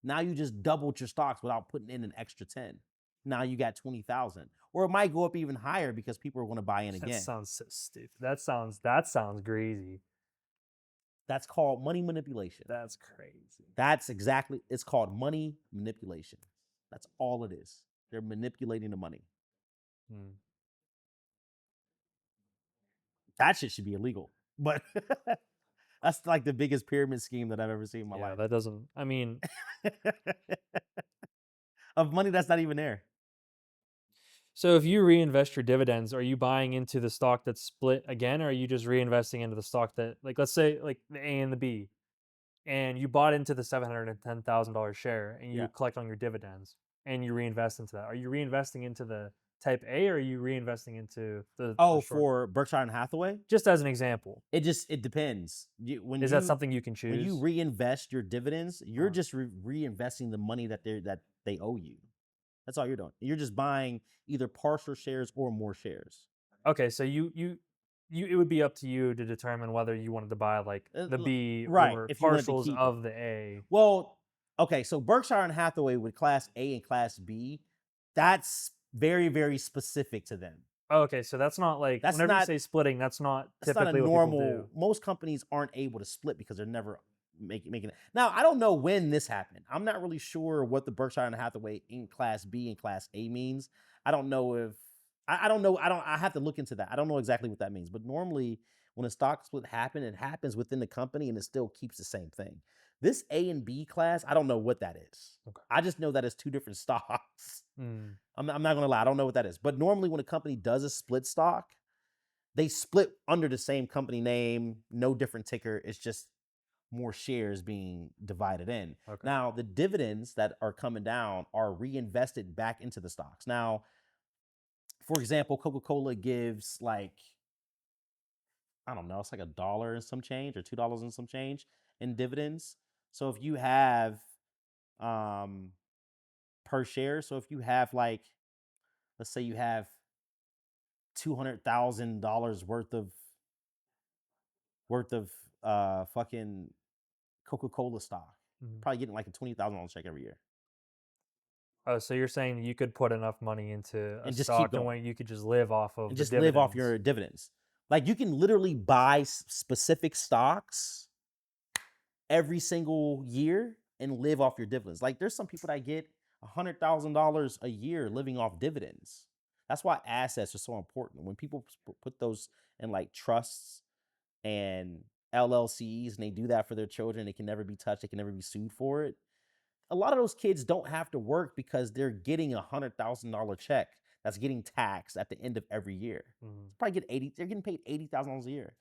Now you just doubled your stocks without putting in an extra 10. Now you got 20,000, or it might go up even higher because people are going to buy in again.
That sounds so stupid. That sounds crazy.
That's called money manipulation.
That's crazy.
It's called money manipulation. That's all it is. They're manipulating the money.
Hmm.
That shit should be illegal. But that's like the biggest pyramid scheme that I've ever seen in my
Yeah,
life.
that doesn't. I mean,
of money that's not even there.
so if you reinvest your dividends, are you buying into the stock that's split again, or are you just reinvesting into the stock that, like, let's say, like the A and the B, and you bought into the $710,000 share, and you
Yeah.
collect on your dividends, and you reinvest into that? Are you reinvesting into the type A, or are you reinvesting into the short?
For Berkshire and Hathaway?
Just as an example,
It depends.
that something you can choose?
When you reinvest your dividends, you're
Uh-huh.
just reinvesting the money that they owe you. That's all you're doing. You're just buying either partial shares or more shares.
Okay, so you it would be up to you to determine whether you wanted to buy like the B
right,
or
if you wanted to
partials
keep it.
of the A.
Well, okay, so Berkshire and Hathaway with Class A and Class B, that's very, very specific to them.
Oh, okay, so that's not like
That's
whenever you
not-
say splitting, that's not
That's not a
typically what people
normal.
do.
Most companies aren't able to split because they're never making it. Now, I don't know when this happened. I'm not really sure what the Berkshire and Hathaway in Class B and Class A means. I don't know if I don't know. I have to look into that. I don't know exactly what that means. But normally, when a stock split happens, it happens within the company and it still keeps the same thing. This A and B class, I don't know what that is.
Okay.
I just know that it's 2 different stocks.
Mm.
I'm not going to lie. I don't know what that is. But normally when a company does a split stock, they split under the same company name, no different ticker. It's just more shares being divided in.
Okay.
Now, the dividends that are coming down are reinvested back into the stocks. Now, for example, Coca-Cola gives like, I don't know, it's like $1 and some change or $2 and some change in dividends. So if you have per share, so if you have like, let's say you have $200,000 worth of fucking Coca-Cola stock,
Mhm.
probably getting like a $20,000 check every year.
Oh, so you're saying you could put enough money into a
And just keep
stock
going.
and you could just live off of
And
the
just live off
dividends.
your dividends. Like you can literally buy specific stocks every single year and live off your dividends. Like there's some people that get $100,000 a year living off dividends. That's why assets are so important. When people put those in like trusts and LLCs and they do that for their children, it can never be touched. They can never be sued for it. A lot of those kids don't have to work because they're getting a $100,000 check that's getting taxed at the end of every year.
Mhm.
They're getting paid $80,000 a year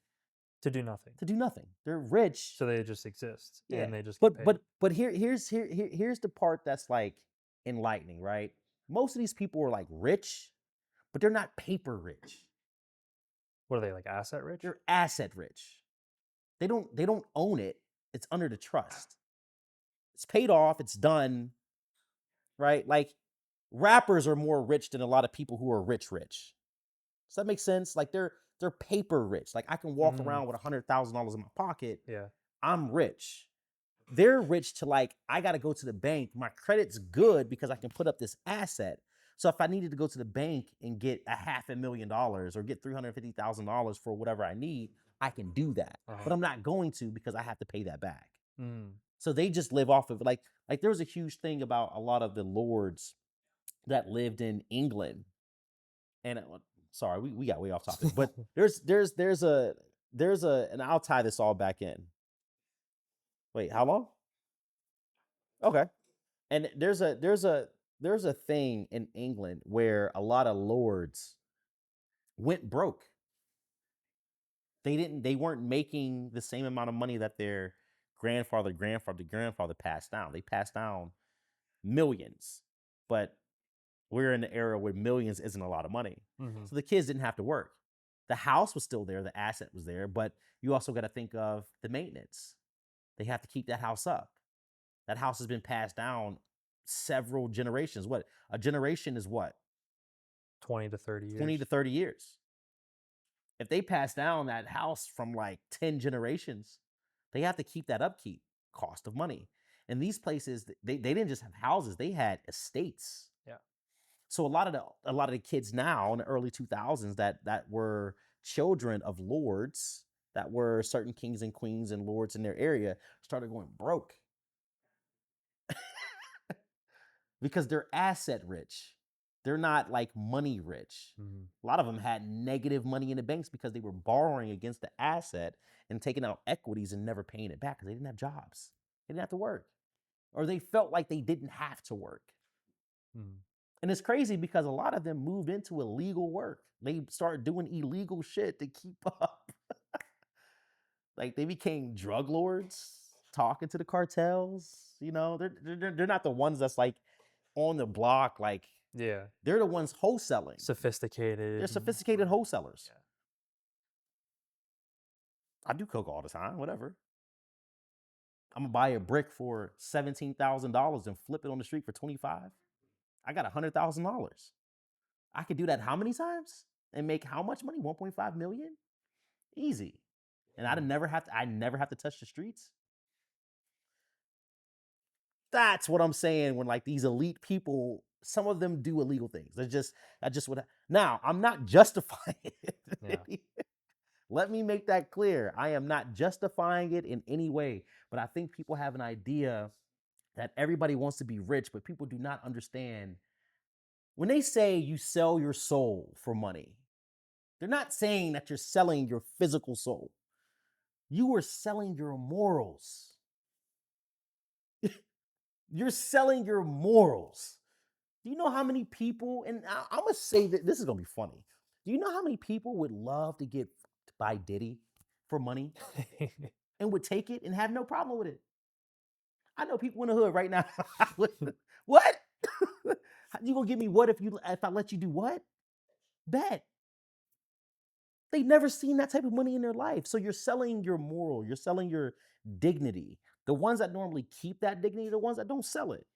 To do nothing.
to do nothing. They're rich.
So they just exist and they just
but
get paid.
but here's the part that's like enlightening, right? Most of these people are like rich, but they're not paper rich.
What are they, like asset rich?
They're asset rich. They don't own it. It's under the trust. It's paid off. It's done. right? Like rappers are more rich than a lot of people who are rich. Does that make sense? Like they're paper rich. Like I can walk around with $100,000 in my pocket.
Yeah.
I'm rich. They're rich to like, I got to go to the bank. My credit's good because I can put up this asset. So if I needed to go to the bank and get $500,000 or get $350,000 for whatever I need, I can do that. But I'm not going to because I have to pay that back. So they just live off of it. Like there was a huge thing about a lot of the lords that lived in England. And sorry, we got way off topic. But and I'll tie this all back in. Wait, how long? Okay. And there's a thing in England where a lot of lords went broke. They weren't making the same amount of money that their grandfather passed down. They passed down millions. But we're in an era where millions isn't a lot of money. So the kids didn't have to work. The house was still there, the asset was there, but you also got to think of the maintenance. They have to keep that house up. That house has been passed down several generations. What? A generation is what?
20 to 30 years.
20 to 30 years. If they pass down that house from like 10 generations, they have to keep that upkeep, cost of money. And these places, they didn't just have houses, they had estates.
Yeah.
So a lot of the kids now in the early 2000s that were children of lords, that were certain kings and queens and lords in their area, started going broke. Because they're asset rich. They're not like money rich. A lot of them had negative money in the banks because they were borrowing against the asset and taking out equities and never paying it back because they didn't have jobs. They didn't have to work. Or they felt like they didn't have to work. And it's crazy because a lot of them moved into illegal work. They started doing illegal shit to keep up. Like they became drug lords, talking to the cartels. You know, they're not the ones that's like on the block. Like
Yeah.
they're the ones wholesaling.
Sophisticated.
They're sophisticated wholesalers. Yeah. I do coke all the time. Whatever. I'm gonna buy a brick for $17,000 and flip it on the street for $25,000. I got $100,000. I could do that how many times and make how much money? 1.5 million? Easy. And I never have to touch the streets. That's what I'm saying when like these elite people, some of them do illegal things. That's just what now, I'm not justifying it. Yeah. Let me make that clear. I am not justifying it in any way, but I think people have an idea that everybody wants to be rich, but people do not understand. When they say you sell your soul for money, they're not saying that you're selling your physical soul. You are selling your morals. You're selling your morals. Do you know how many people, and I'm going to say that this is going to be funny. Do you know how many people would love to get by Diddy for money and would take it and have no problem with it? I know people in the hood right now. What? You going to give me what if I let you do what? Bet. They've never seen that type of money in their life. So you're selling your moral. You're selling your dignity. The ones that normally keep that dignity are the ones that don't sell it.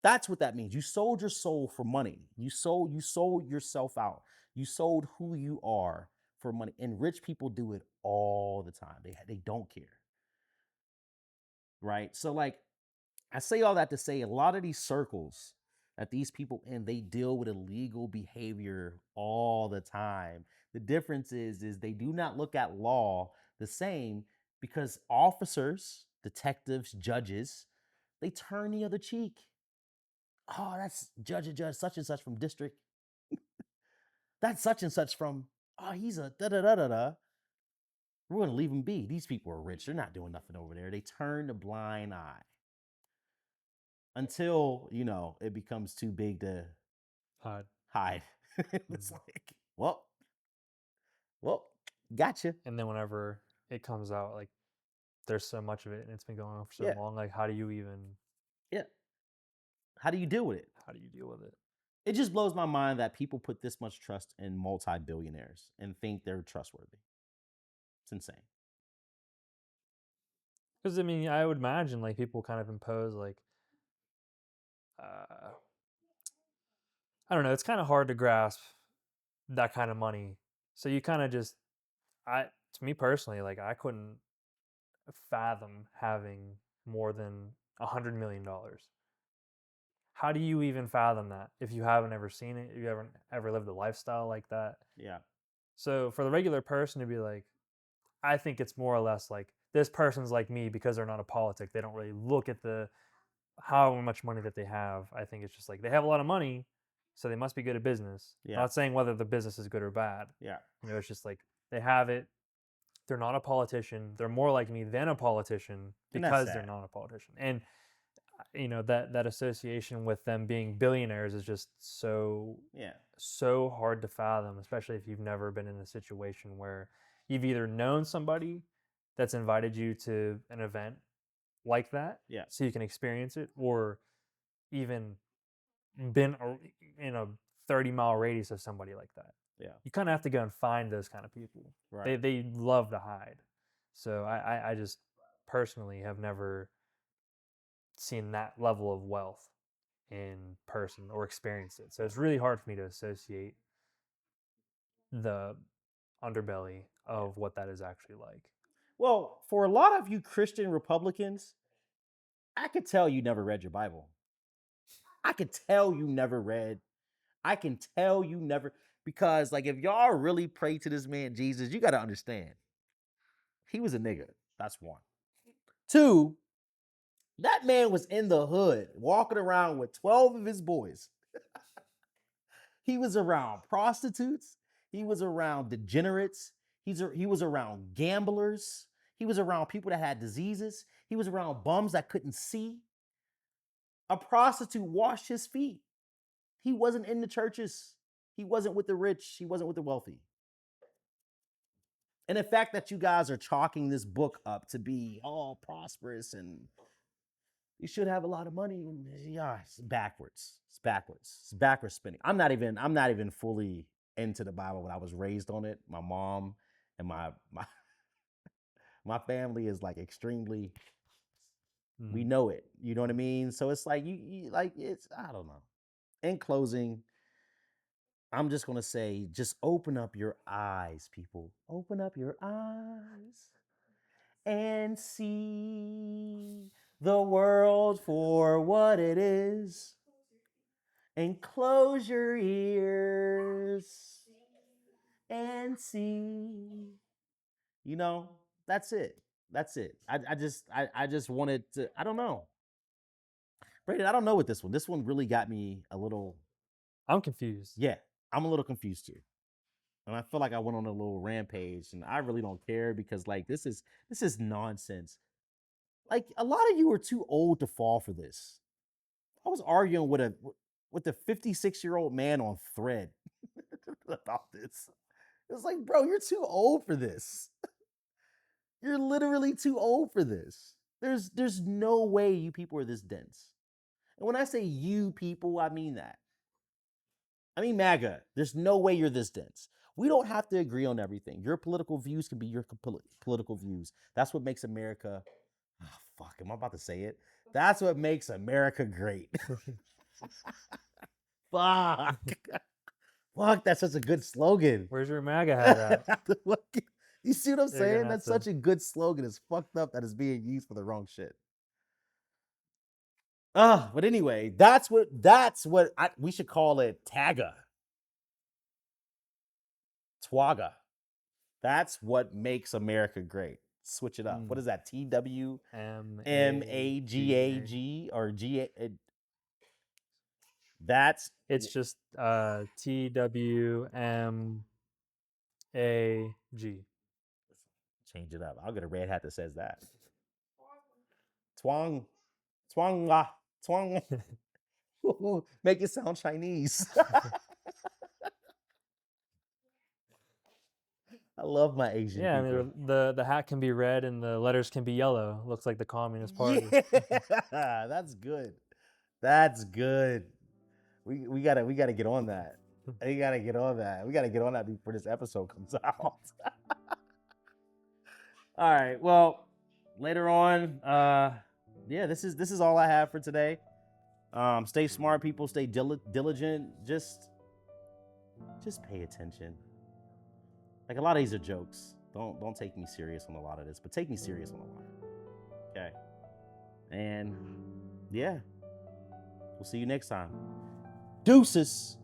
That's what that means. You sold your soul for money. You sold yourself out. You sold who you are for money. And rich people do it all the time. They don't care. Right? So like I say all that to say a lot of these circles that these people in, they deal with illegal behavior all the time. The difference is they do not look at law the same because officers, detectives, judges, they turn the other cheek. Oh, that's judge such and such from district. That's such and such from, oh, he's a da-da-da-da-da. We're going to leave him be. These people are rich. They're not doing nothing over there. They turn a blind eye. Until, it becomes too big to hide. It's like, well, gotcha.
And then whenever it comes out, like, there's so much of it and it's been going on for so long, like, how do you even...
Yeah. How do you deal with it?
How do you deal with it?
It just blows my mind that people put this much trust in multi-billionaires and think they're trustworthy. It's insane.
Because, I mean, I would imagine, like, people kind of impose, like, I don't know. It's kind of hard to grasp that kind of money. So you kind of just, to me personally, like I couldn't fathom having more than $100 million. How do you even fathom that if you haven't ever seen it? If you haven't ever lived a lifestyle like that?
Yeah.
So for the regular person to be like, I think it's more or less like this person's like me because they're not a politic. They don't really look at the how much money that they have. I think it's just like they have a lot of money, so they must be good at business.
Yeah.
I'm not saying whether the business is good or bad.
Yeah.
It's just like they have it. They're not a politician. They're more like me than a politician
And that's
because they're
sad.
not a politician. And that association with them being billionaires is just so hard to fathom, especially if you've never been in a situation where you've either known somebody that's invited you to an event like that, so you can experience it, or even been in a 30-mile radius of somebody like that.
Yeah.
You kind of have to go and find those kind of people.
Right.
They love to hide. So I just personally have never seen that level of wealth in person or experienced it. So it's really hard for me to associate the underbelly of what that is actually like.
Well, for a lot of you Christian Republicans, I could tell you never read your Bible. I could tell you never read. I can tell you never, because like if y'all really pray to this man Jesus, you got to understand. He was a nigga. That's one. Two, that man was in the hood walking around with 12 of his boys. He was around prostitutes. He was around degenerates. He was around gamblers. He was around people that had diseases. He was around bums that couldn't see. A prostitute washed his feet. He wasn't in the churches. He wasn't with the rich. He wasn't with the wealthy. And the fact that you guys are chalking this book up to be all prosperous and you should have a lot of money, yeah, it's backwards. It's backwards. It's backwards spinning. I'm not even fully into the Bible, but I was raised on it. My mom and my family is like extremely, we know it. You know what I mean? So it's like you like it's, I don't know. In closing, I'm just going to say, just open up your eyes, people. Open up your eyes and see the world for what it is. And close your ears and see. You know, that's it. That's it. I just wanted to, I don't know. Brandon, I don't know with this one. This one really got me a little.
I'm confused.
Yeah, I'm a little confused too. And I feel like I went on a little rampage, and I really don't care because like this is nonsense. Like a lot of you are too old to fall for this. I was arguing with a 56-year-old man on Thread about this. It's like, bro, you're too old for this. You're literally too old for this. There's no way you people are this dense. And when I say you people, I mean that. I mean MAGA. There's no way you're this dense. We don't have to agree on everything. Your political views can be your political views. That's what makes America. Oh, fuck, am I about to say it? That's what makes America great. Fuck. Fuck, that's such a good slogan.
Where's your MAGA hat at?
You see what I'm
You're
saying?
gonna
That's
have to-
such a good slogan. It's fucked up that it's being used for the wrong shit. But anyway, that's what we should call it. Tagga. Twaga. That's what makes America great. Switch it up. What is that? TWMAGAG or GA? That's
It's just TWMAG.
change it up. I'll get a red hat that says that. Twang. Twanga. Twang. Make it sound Chinese. I love my Asian
Yeah, I
people.
mean, the hat can be red and the letters can be yellow. Looks like the Communist Party.
Yeah, that's good. That's good. We gotta get on that. We gotta get on that. We gotta get on that before this episode comes out. All right. Well, later on, yeah, this is all I have for today. Stay smart, people. Stay diligent. Just pay attention. Like, a lot of these are jokes. Don't take me serious on a lot of this, but take me serious on a lot. Okay. And yeah, we'll see you next time. Deuces.